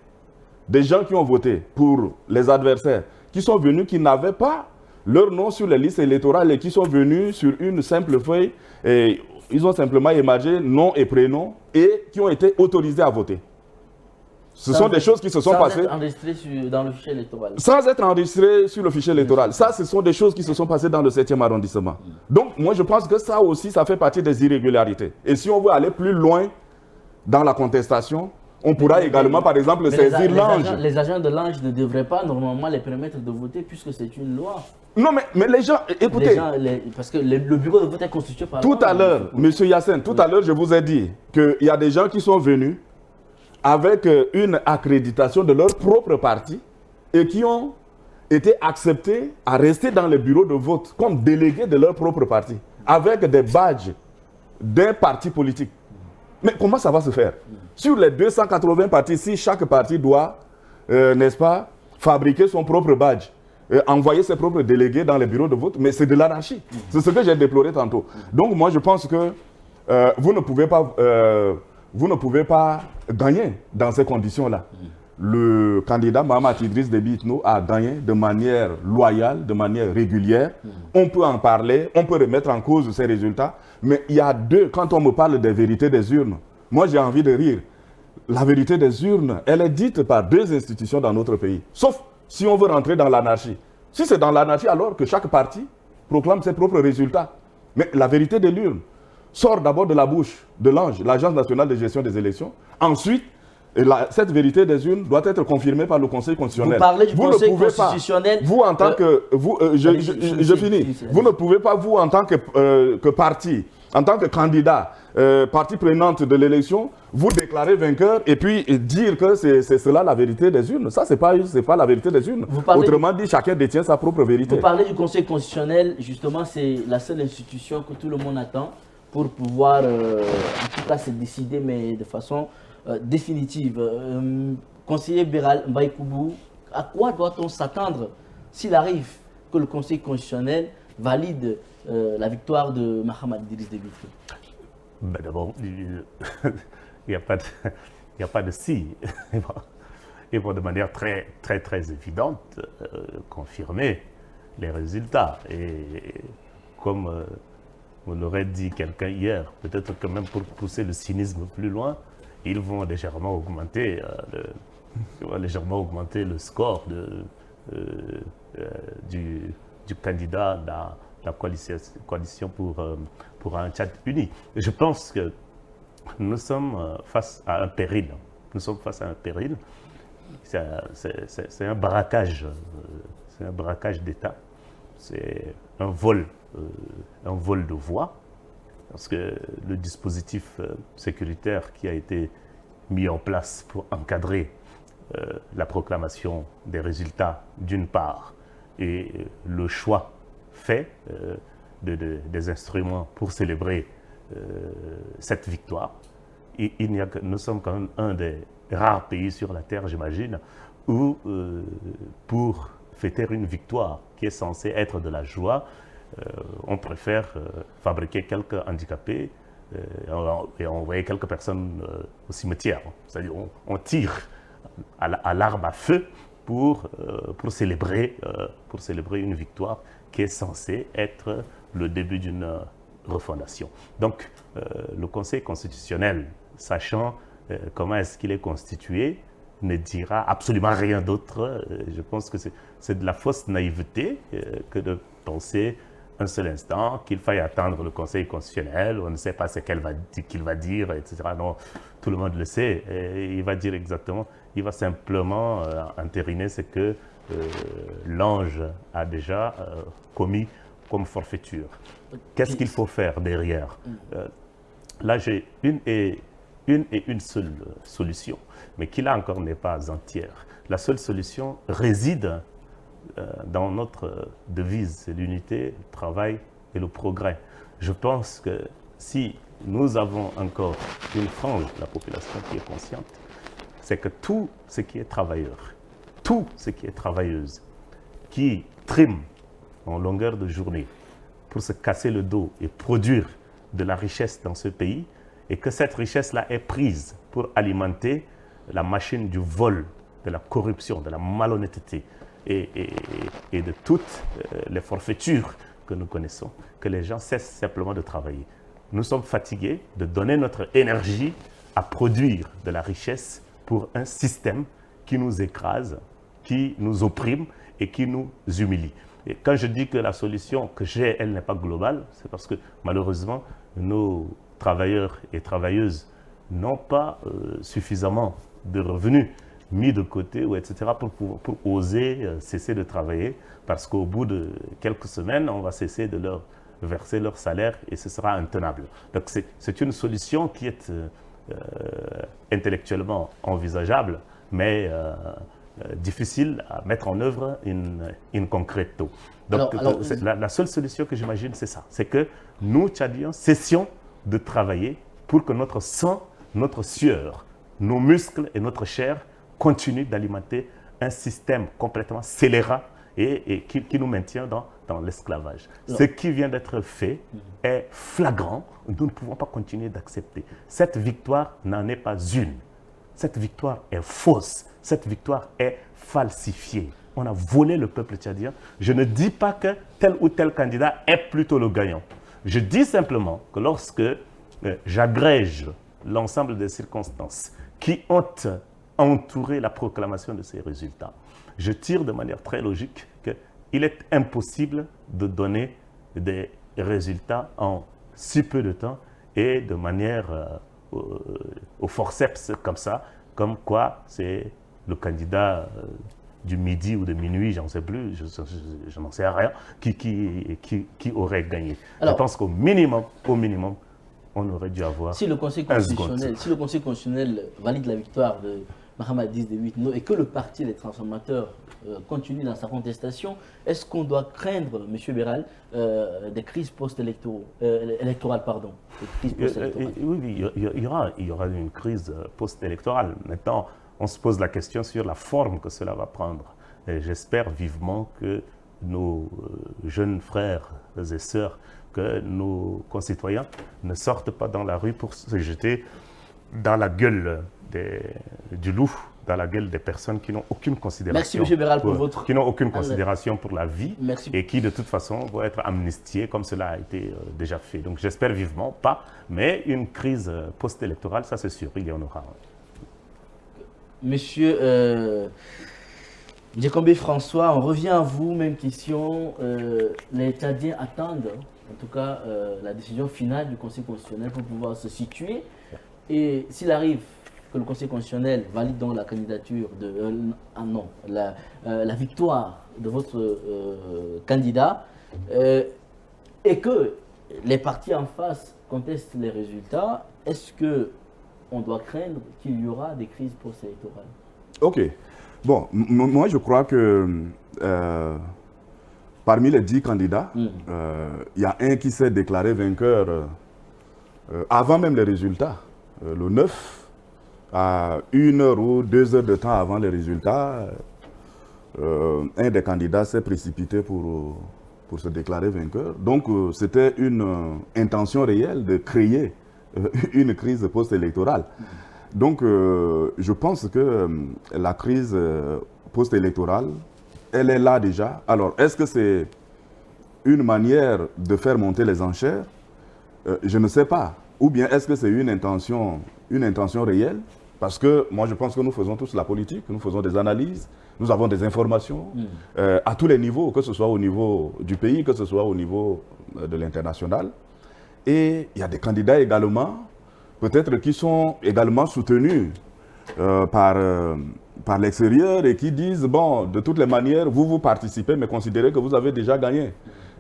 Des gens qui ont voté pour les adversaires, qui sont venus, qui n'avaient pas leur nom sur les listes électorales et qui sont venus sur une simple feuille. Et ils ont simplement émargé nom et prénom et qui ont été autorisés à voter. Ce sont des choses qui se sont passées. Sans être enregistrés dans le fichier électoral. Sans être enregistrés sur le fichier électoral. Ça, ce sont des choses qui se sont passées dans le 7e arrondissement. Donc, moi, je pense que ça aussi, ça fait partie des irrégularités. Et si on veut aller plus loin dans la contestation, on pourra également, par exemple, saisir l'ange. Les agents de l'ange ne devraient pas normalement les permettre de voter puisque c'est une loi. Non, mais les gens, écoutez. Parce que le bureau de vote est constitué par... Tout à l'heure, M. Yacine, tout à l'heure, je vous ai dit qu'il y a des gens qui sont venus avec une accréditation de leur propre parti et qui ont été acceptés à rester dans les bureaux de vote comme délégués de leur propre parti, avec des badges d'un parti politique. Mais comment ça va se faire? Sur les 280 partis, si chaque parti doit, n'est-ce pas, fabriquer son propre badge, envoyer ses propres délégués dans les bureaux de vote, mais c'est de l'anarchie. C'est ce que j'ai déploré tantôt. Donc moi je pense que vous ne pouvez pas gagner dans ces conditions-là. Le candidat Mahamat Idriss Déby Itno a gagné de manière loyale, de manière régulière. On peut en parler, on peut remettre en cause ces résultats, mais il y a quand on me parle des vérités des urnes, moi j'ai envie de rire. La vérité des urnes, elle est dite par 2 institutions dans notre pays. Sauf si on veut rentrer dans l'anarchie. Si c'est dans l'anarchie, alors que chaque parti proclame ses propres résultats. Mais la vérité de l'urne sort d'abord de la bouche de l'ANGE, l'Agence nationale de gestion des élections. Ensuite, cette vérité des urnes doit être confirmée par le Conseil constitutionnel. Vous parlez du Conseil constitutionnel. Vous, en tant que... je finis. Vous ne pouvez pas, vous, en tant que parti, en tant que candidat, partie prenante de l'élection, vous déclarer vainqueur et puis dire que c'est cela la vérité des urnes. Ça, c'est pas la vérité des urnes. Autrement dit, chacun détient sa propre vérité. Vous parlez du Conseil constitutionnel, justement, c'est la seule institution que tout le monde attend pour pouvoir en tout cas se décider, mais de façon définitive. Conseiller Béral Mbaïkoubou, à quoi doit-on s'attendre s'il arrive que le Conseil constitutionnel valide la victoire de Mahamat Idriss Déby? Ben d'abord, il n'y a pas de si. Ils vont de manière très évidente confirmer les résultats. Et comme on l'aurait dit quelqu'un hier, peut-être que même pour pousser le cynisme plus loin, ils vont légèrement augmenter le score du candidat dans la coalition pour un Tchad uni. Et je pense que nous sommes face à un péril. Nous sommes face à un péril. C'est un braquage. C'est un braquage d'État. C'est un vol de voix. Parce que le dispositif sécuritaire qui a été mis en place pour encadrer la proclamation des résultats d'une part et le choix fait des instruments pour célébrer cette victoire. Nous sommes quand même un des rares pays sur la Terre, j'imagine, où pour fêter une victoire qui est censée être de la joie, on préfère fabriquer quelques handicapés et envoyer quelques personnes au cimetière. C'est-à-dire on tire à l'arme à feu pour célébrer une victoire qui est censée être le début d'une refondation. Donc, le Conseil constitutionnel, sachant comment est-ce qu'il est constitué, ne dira absolument rien d'autre. Je pense que c'est de la fausse naïveté que de penser un seul instant qu'il faille attendre le Conseil constitutionnel, on ne sait pas ce qu'il va dire, etc. Non, tout le monde le sait. Et il va dire exactement, il va simplement entériner ce que l'ange a déjà commis comme forfaiture. Qu'est-ce qu'il faut faire derrière? Là, j'ai une seule solution, mais qui là encore n'est pas entière. La seule solution réside dans notre devise, c'est l'unité, le travail et le progrès. Je pense que si nous avons encore une frange de la population qui est consciente, c'est que tout ce qui est travailleur, tout ce qui est travailleuse, qui trime en longueur de journée pour se casser le dos et produire de la richesse dans ce pays, et que cette richesse-là est prise pour alimenter la machine du vol, de la corruption, de la malhonnêteté et de toutes les forfaitures que nous connaissons, que les gens cessent simplement de travailler. Nous sommes fatigués de donner notre énergie à produire de la richesse pour un système qui nous écrase, qui nous opprime et qui nous humilie. Et quand je dis que la solution que j'ai, elle n'est pas globale, c'est parce que malheureusement, nos travailleurs et travailleuses n'ont pas suffisamment de revenus mis de côté, ou etc., pour oser cesser de travailler, parce qu'au bout de quelques semaines, on va cesser de leur verser leur salaire et ce sera intenable. Donc c'est une solution qui est intellectuellement envisageable, mais difficile à mettre en œuvre in concreto. Donc la seule solution que j'imagine, c'est ça, c'est que nous, Tchadiens, cessions de travailler pour que notre sang, notre sueur, nos muscles et notre chair continuent d'alimenter un système complètement scélérat et qui nous maintient dans l'esclavage. Ce qui vient d'être fait est flagrant. Nous ne pouvons pas continuer d'accepter. Cette victoire n'en est pas une. Cette victoire est fausse. Cette victoire est falsifiée. On a volé le peuple tchadien. Je ne dis pas que tel ou tel candidat est plutôt le gagnant. Je dis simplement que lorsque j'agrège l'ensemble des circonstances qui ont entouré la proclamation de ces résultats, je tire de manière très logique qu'il est impossible de donner des résultats en si peu de temps et de manière au forceps comme ça, comme quoi c'est le candidat du midi ou de minuit, j'en sais plus, je n'en sais rien, qui aurait gagné. Alors, je pense qu'au minimum, on aurait dû avoir si le Conseil constitutionnel valide la victoire de Mahamat Idriss Déby Itno et que le parti Les Transformateurs continue dans sa contestation, est-ce qu'on doit craindre, M. Béral, des crises post-électorales, pardon, des crises post-électorales? Oui, il y aura une crise post-électorale. Maintenant, on se pose la question sur la forme que cela va prendre. J'espère vivement que nos jeunes frères et sœurs, que nos concitoyens ne sortent pas dans la rue pour se jeter dans la gueule du loup, dans la gueule des personnes qui n'ont aucune considération. Merci, M. Béral, pour votre... Qui n'ont aucune considération pour la vie. Merci. Et qui, de toute façon, vont être amnistiés comme cela a été déjà fait. Donc, j'espère vivement pas, mais une crise post-électorale, ça c'est sûr, il y en aura. Monsieur Djekombe François, on revient à vous, même question. Les Tchadiens attendent, en tout cas, la décision finale du Conseil constitutionnel pour pouvoir se situer. Et s'il arrive que le Conseil constitutionnel valide donc la candidature la victoire de votre candidat, et que les partis en face contestent les résultats, est-ce que on doit craindre qu'il y aura des crises post-électorales? Ok. Bon, moi je crois que parmi les 10 candidats, il y a un qui s'est déclaré vainqueur avant même les résultats. Le 9, à 1 heure ou 2 heures de temps avant les résultats, un des candidats s'est précipité pour se déclarer vainqueur. Donc c'était une intention réelle de créer une crise post-électorale. Donc, je pense que la crise post-électorale, elle est là déjà. Alors, est-ce que c'est une manière de faire monter les enchères? Je ne sais pas. Ou bien est-ce que c'est une intention réelle? Parce que moi, je pense que nous faisons tous la politique, nous faisons des analyses, nous avons des informations à tous les niveaux, que ce soit au niveau du pays, que ce soit au niveau de l'international. Et il y a des candidats également, peut-être qui sont également soutenus par l'extérieur et qui disent, bon, de toutes les manières, vous participez, mais considérez que vous avez déjà gagné.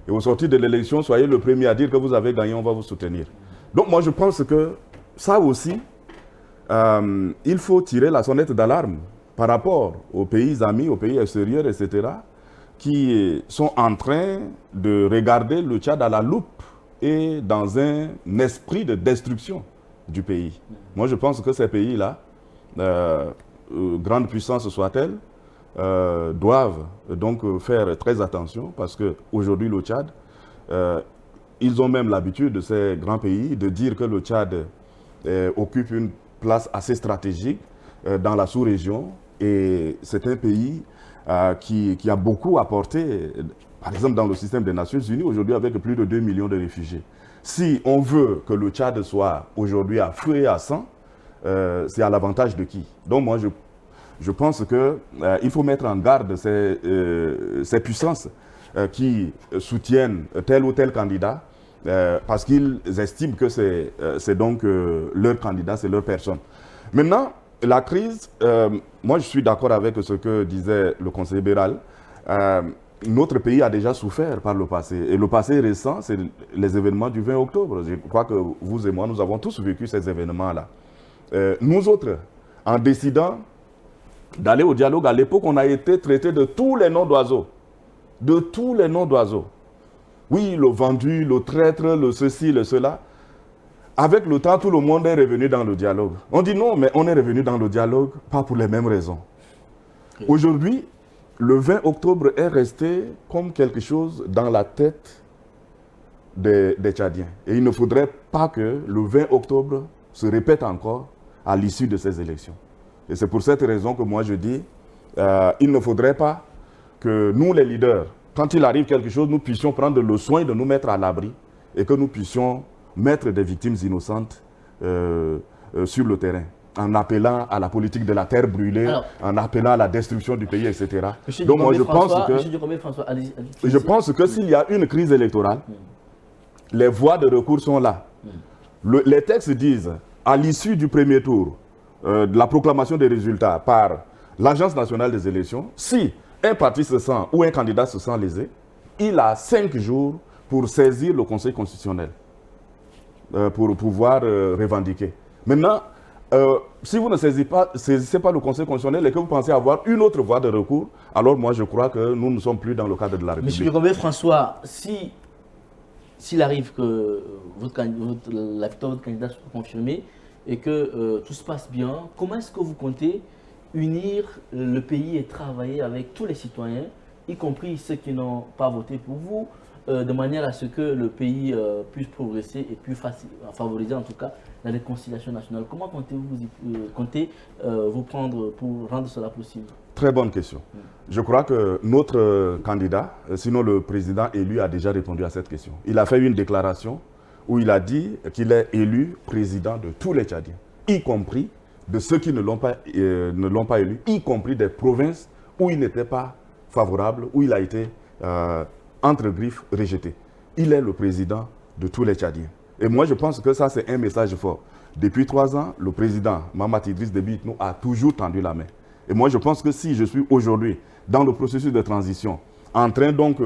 Et au sortir de l'élection, soyez le premier à dire que vous avez gagné, on va vous soutenir. Donc moi, je pense que ça aussi, il faut tirer la sonnette d'alarme par rapport aux pays amis, aux pays extérieurs, etc., qui sont en train de regarder le Tchad à la loupe et dans un esprit de destruction du pays. Moi, je pense que ces pays-là, grandes puissances soient-elles, doivent donc faire très attention parce qu'aujourd'hui, le Tchad, ils ont même l'habitude de ces grands pays de dire que le Tchad occupe une place assez stratégique dans la sous-région et c'est un pays qui a beaucoup apporté. Par exemple, dans le système des Nations Unies, aujourd'hui, avec plus de 2 millions de réfugiés. Si on veut que le Tchad soit aujourd'hui à feu et à sang, c'est à l'avantage de qui? Donc moi, je pense qu'il faut mettre en garde ces puissances qui soutiennent tel ou tel candidat, parce qu'ils estiment que c'est donc leur candidat, c'est leur personne. Maintenant, la crise, moi je suis d'accord avec ce que disait le conseiller Béral. Notre pays a déjà souffert par le passé. Et le passé récent, c'est les événements du 20 octobre. Je crois que vous et moi, nous avons tous vécu ces événements-là. Nous autres, en décidant d'aller au dialogue, à l'époque, on a été traités de tous les noms d'oiseaux. De tous les noms d'oiseaux. Oui, le vendu, le traître, le ceci, le cela. Avec le temps, tout le monde est revenu dans le dialogue. On dit non, mais on est revenu dans le dialogue, pas pour les mêmes raisons. Aujourd'hui, le 20 octobre est resté comme quelque chose dans la tête des Tchadiens. Et il ne faudrait pas que le 20 octobre se répète encore à l'issue de ces élections. Et c'est pour cette raison que moi je dis, il ne faudrait pas que nous les leaders, quand il arrive quelque chose, nous puissions prendre le soin de nous mettre à l'abri et que nous puissions mettre des victimes innocentes sur le terrain, en appelant à la politique de la terre brûlée, alors, en appelant à la destruction du pays, etc. Donc moi je pense que s'il y a une crise électorale, les voies de recours sont là. Les textes disent, à l'issue du premier tour, de la proclamation des résultats par l'Agence nationale des élections, si un parti se sent ou un candidat se sent lésé, il a 5 jours pour saisir le Conseil constitutionnel, pour pouvoir revendiquer. Maintenant, Si vous ne saisissez pas le Conseil constitutionnel et que vous pensez avoir une autre voie de recours, alors moi je crois que nous ne sommes plus dans le cadre de la République. Monsieur Djokobé François, s'il arrive que la victoire de votre candidat soit confirmée et que tout se passe bien, comment est-ce que vous comptez unir le pays et travailler avec tous les citoyens, y compris ceux qui n'ont pas voté pour vous, de manière à ce que le pays puisse progresser et puisse favoriser en tout cas la réconciliation nationale? Comment comptez-vous vous prendre pour rendre cela possible? Très bonne question. Je crois que notre candidat, sinon le président élu, a déjà répondu à cette question. Il a fait une déclaration où il a dit qu'il est élu président de tous les Tchadiens, y compris de ceux qui ne l'ont pas élu, y compris des provinces où il n'était pas favorable, où il a été entre griffes rejeté. Il est le président de tous les Tchadiens. Et moi, je pense que ça, c'est un message fort. Depuis 3 ans, le président Mahamat Idriss Déby Itno a toujours tendu la main. Et moi, je pense que si je suis aujourd'hui dans le processus de transition, en train donc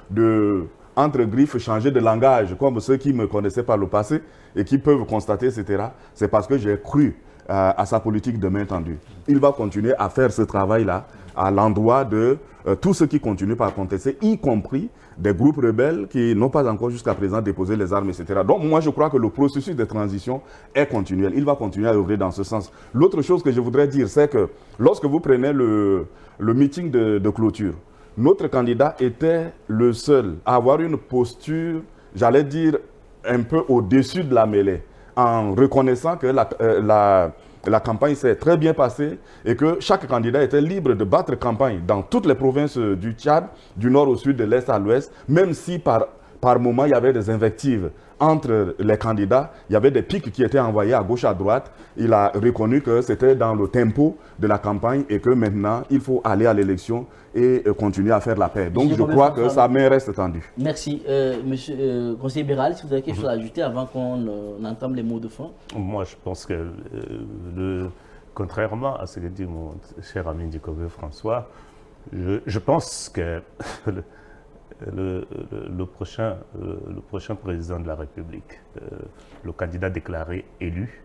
de, entre griffes, changer de langage, comme ceux qui me connaissaient par le passé et qui peuvent constater, etc., c'est parce que j'ai cru à sa politique de main tendue. Il va continuer à faire ce travail-là à l'endroit de tous ceux qui continuent par contester, y compris des groupes rebelles qui n'ont pas encore jusqu'à présent déposé les armes, etc. Donc moi je crois que le processus de transition est continuel. Il va continuer à œuvrer dans ce sens. L'autre chose que je voudrais dire, c'est que lorsque vous prenez le meeting de clôture, notre candidat était le seul à avoir une posture, j'allais dire, un peu au-dessus de la mêlée, en reconnaissant que la campagne s'est très bien passée et que chaque candidat était libre de battre campagne dans toutes les provinces du Tchad, du nord au sud, de l'est à l'ouest, même si par moment il y avait des invectives entre les candidats, il y avait des pics qui étaient envoyés à gauche, à droite. Il a reconnu que c'était dans le tempo de la campagne et que maintenant il faut aller à l'élection et continuer à faire la paix. Donc je crois que sa main reste tendue. Merci. Monsieur conseiller Béral, si vous avez quelque chose à ajouter avant qu'on entame les mots de fin. Moi, je pense que, contrairement à ce que dit mon cher ami Djokobé François, je pense que le prochain président de la République, le candidat déclaré élu,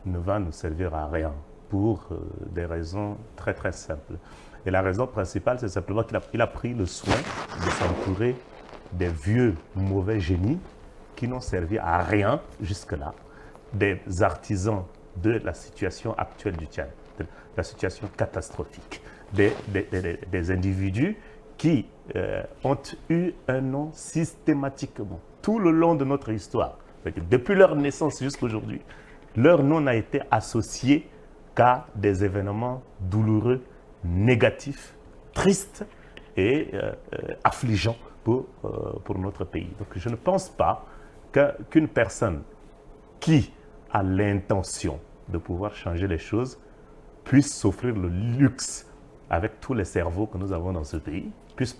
ne va nous servir à rien pour des raisons très très simples. Et la raison principale, c'est simplement qu'il a pris le soin de s'entourer des vieux mauvais génies qui n'ont servi à rien jusque-là, des artisans de la situation actuelle du Tchad, de la situation catastrophique, des individus qui ont eu un nom systématiquement tout le long de notre histoire. Depuis leur naissance jusqu'à aujourd'hui, leur nom n'a été associé qu'à des événements douloureux, négatifs, tristes et affligeants pour notre pays. Donc je ne pense pas qu'une personne qui a l'intention de pouvoir changer les choses puisse s'offrir le luxe, avec tous les cerveaux que nous avons dans ce pays, puisse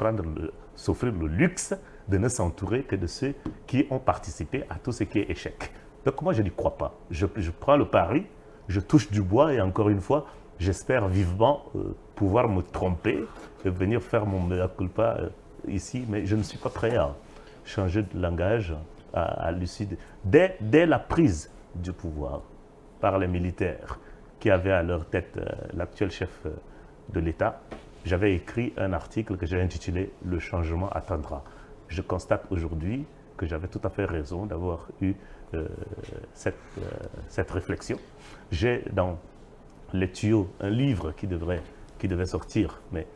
s'offrir le luxe de ne s'entourer que de ceux qui ont participé à tout ce qui est échec. Donc moi je n'y crois pas. Je prends le pari, je touche du bois et encore une fois, j'espère vivement pouvoir me tromper et venir faire mon mea culpa ici, mais je ne suis pas prêt à changer de langage à l'issue dès la prise du pouvoir par les militaires qui avaient à leur tête l'actuel chef de l'État. J'avais écrit un article que j'ai intitulé « Le changement attendra ». Je constate aujourd'hui que j'avais tout à fait raison d'avoir eu cette réflexion. J'ai dans les tuyaux un livre qui devait sortir, mais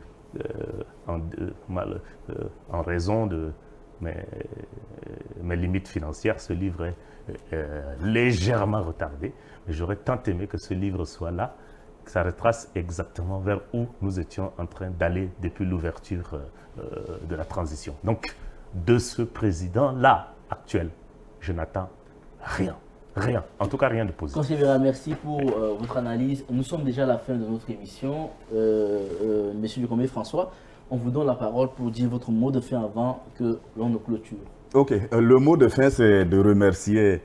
en raison de mes limites financières, ce livre est légèrement retardé. Mais j'aurais tant aimé que ce livre soit là, que ça retrace exactement vers où nous étions en train d'aller depuis l'ouverture de la transition. Donc, de ce président-là actuel, je n'attends rien. Rien, en tout cas rien de positif. Conseiller Béral, merci pour votre analyse. Nous sommes déjà à la fin de notre émission. Monsieur Djokobé François, on vous donne la parole pour dire votre mot de fin avant que l'on ne clôture. Ok, le mot de fin, c'est de remercier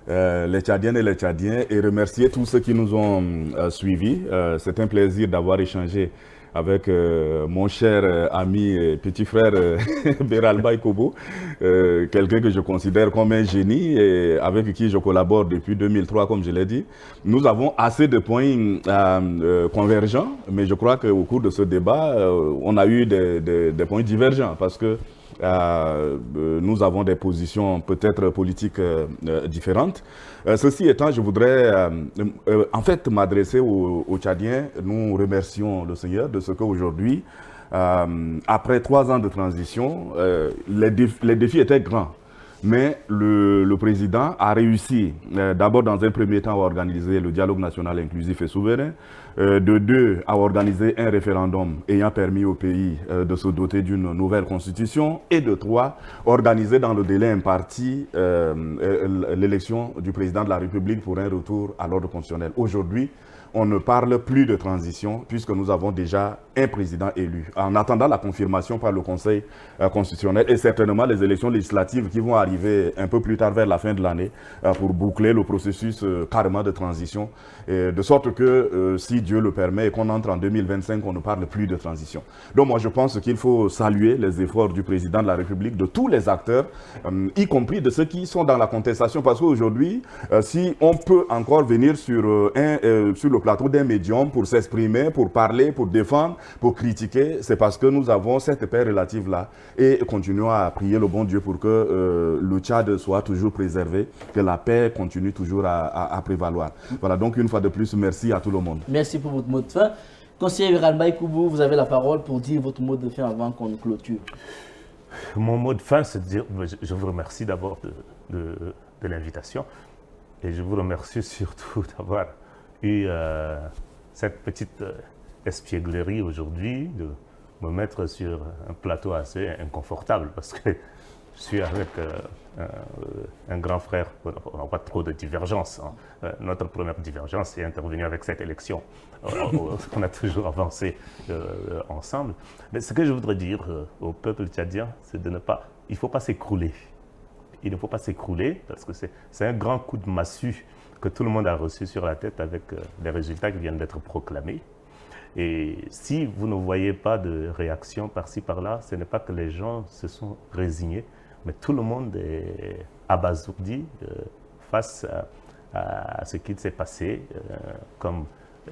les Tchadiennes et les Tchadiens et remercier tous ceux qui nous ont suivis. C'est un plaisir d'avoir échangé avec mon cher ami et petit frère Beralba Kobo, quelqu'un que je considère comme un génie et avec qui je collabore depuis 2003, comme je l'ai dit. Nous avons assez de points convergents, mais je crois qu'au cours de ce débat, on a eu des points divergents parce que nous avons des positions peut-être politiques différentes. Ceci étant, je voudrais en fait m'adresser aux Tchadiens. Nous remercions le Seigneur de ce qu'aujourd'hui, après 3 ans de transition, les défis étaient grands. Mais le président a réussi, d'abord dans un premier temps, à organiser le dialogue national inclusif et souverain, de 2, à organiser un référendum ayant permis au pays de se doter d'une nouvelle constitution, et de 3, organiser dans le délai imparti l'élection du président de la République pour un retour à l'ordre constitutionnel. Aujourd'hui, on ne parle plus de transition puisque nous avons déjà un président élu. En attendant la confirmation par le Conseil constitutionnel et certainement les élections législatives qui vont arriver un peu plus tard vers la fin de l'année pour boucler le processus carrément de transition, de sorte que si Dieu le permet et qu'on entre en 2025, on ne parle plus de transition. Donc moi je pense qu'il faut saluer les efforts du président de la République, de tous les acteurs, y compris de ceux qui sont dans la contestation, parce qu'aujourd'hui, si on peut encore venir sur le plateau d'un médium pour s'exprimer, pour parler, pour défendre, pour critiquer, c'est parce que nous avons cette paix relative-là et continuons à prier le bon Dieu pour que le Tchad soit toujours préservé, que la paix continue toujours à prévaloir. Voilà, donc une fois de plus, merci à tout le monde. Merci pour votre mot de fin. Conseiller Beralba Koubou, vous avez la parole pour dire votre mot de fin avant qu'on clôture. Mon mot de fin, c'est de dire, je vous remercie d'abord de l'invitation et je vous remercie surtout d'avoir eu cette petite espièglerie aujourd'hui de me mettre sur un plateau assez inconfortable parce que je suis avec un grand frère, on n'a pas trop de divergences. Hein. Notre première divergence est intervenue avec cette élection. On a toujours avancé ensemble. Mais ce que je voudrais dire au peuple tchadien, c'est de ne pas, il ne faut pas s'écrouler. Il ne faut pas s'écrouler parce que c'est un grand coup de massue que tout le monde a reçu sur la tête avec les résultats qui viennent d'être proclamés. Et si vous ne voyez pas de réaction par-ci, par-là, ce n'est pas que les gens se sont résignés, mais tout le monde est abasourdi face à ce qui s'est passé comme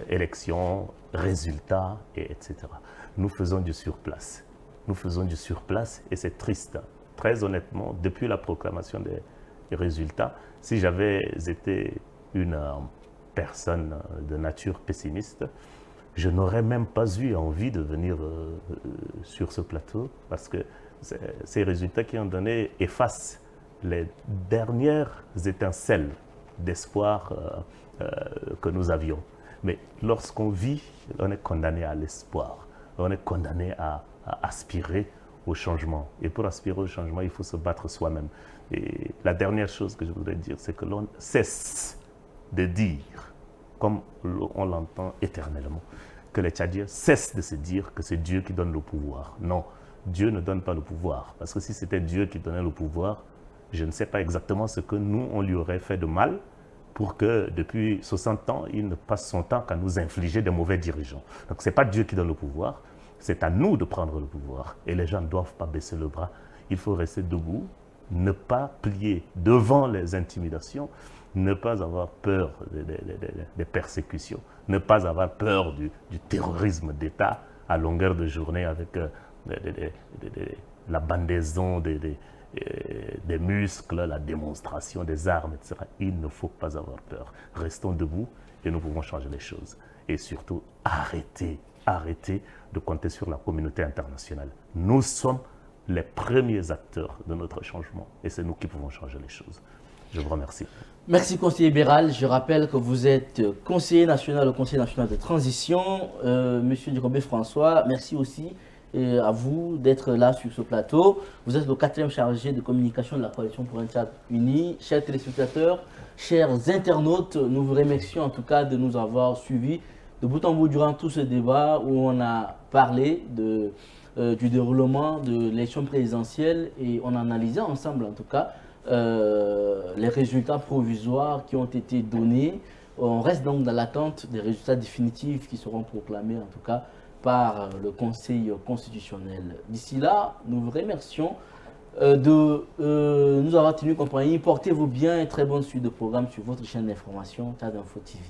élection, résultats, etc. Nous faisons du surplace. Nous faisons du surplace et c'est triste. Très honnêtement, depuis la proclamation des résultats, si j'avais été une personne de nature pessimiste, je n'aurais même pas eu envie de venir sur ce plateau parce que ces résultats qui ont donné effacent les dernières étincelles d'espoir que nous avions. Mais lorsqu'on vit, on est condamné à l'espoir, on est condamné à aspirer au changement. Et pour aspirer au changement, il faut se battre soi-même. Et la dernière chose que je voudrais dire, c'est que l'on cesse de dire, comme on l'entend éternellement, que les Tchadiens cessent de se dire que c'est Dieu qui donne le pouvoir. Non, Dieu ne donne pas le pouvoir. Parce que si c'était Dieu qui donnait le pouvoir, je ne sais pas exactement ce que nous, on lui aurait fait de mal pour que depuis 60 ans, il ne passe son temps qu'à nous infliger des mauvais dirigeants. Donc ce n'est pas Dieu qui donne le pouvoir, c'est à nous de prendre le pouvoir. Et les gens ne doivent pas baisser le bras. Il faut rester debout, ne pas plier devant les intimidations, ne pas avoir peur des persécutions, ne pas avoir peur du terrorisme d'État à longueur de journée avec la bandaison des muscles, la démonstration des armes, etc. Il ne faut pas avoir peur. Restons debout et nous pouvons changer les choses. Et surtout, arrêtez de compter sur la communauté internationale. Nous sommes les premiers acteurs de notre changement et c'est nous qui pouvons changer les choses. Je vous remercie. Merci, conseiller Béral. Je rappelle que vous êtes conseiller national au Conseil national de transition. Monsieur Djokobé François, merci aussi à vous d'être là sur ce plateau. Vous êtes le 4e chargé de communication de la Coalition pour un Tchad uni. Chers téléspectateurs, chers internautes, nous vous remercions en tout cas de nous avoir suivis de bout en bout durant tout ce débat où on a parlé du déroulement de l'élection présidentielle et on a analysé ensemble en tout cas les résultats provisoires qui ont été donnés. On reste donc dans l'attente des résultats définitifs qui seront proclamés en tout cas par le Conseil constitutionnel. D'ici là, nous vous remercions de nous avoir tenu compagnie. Portez-vous bien et très bonne suite de programme sur votre chaîne d'information Tchad Info TV.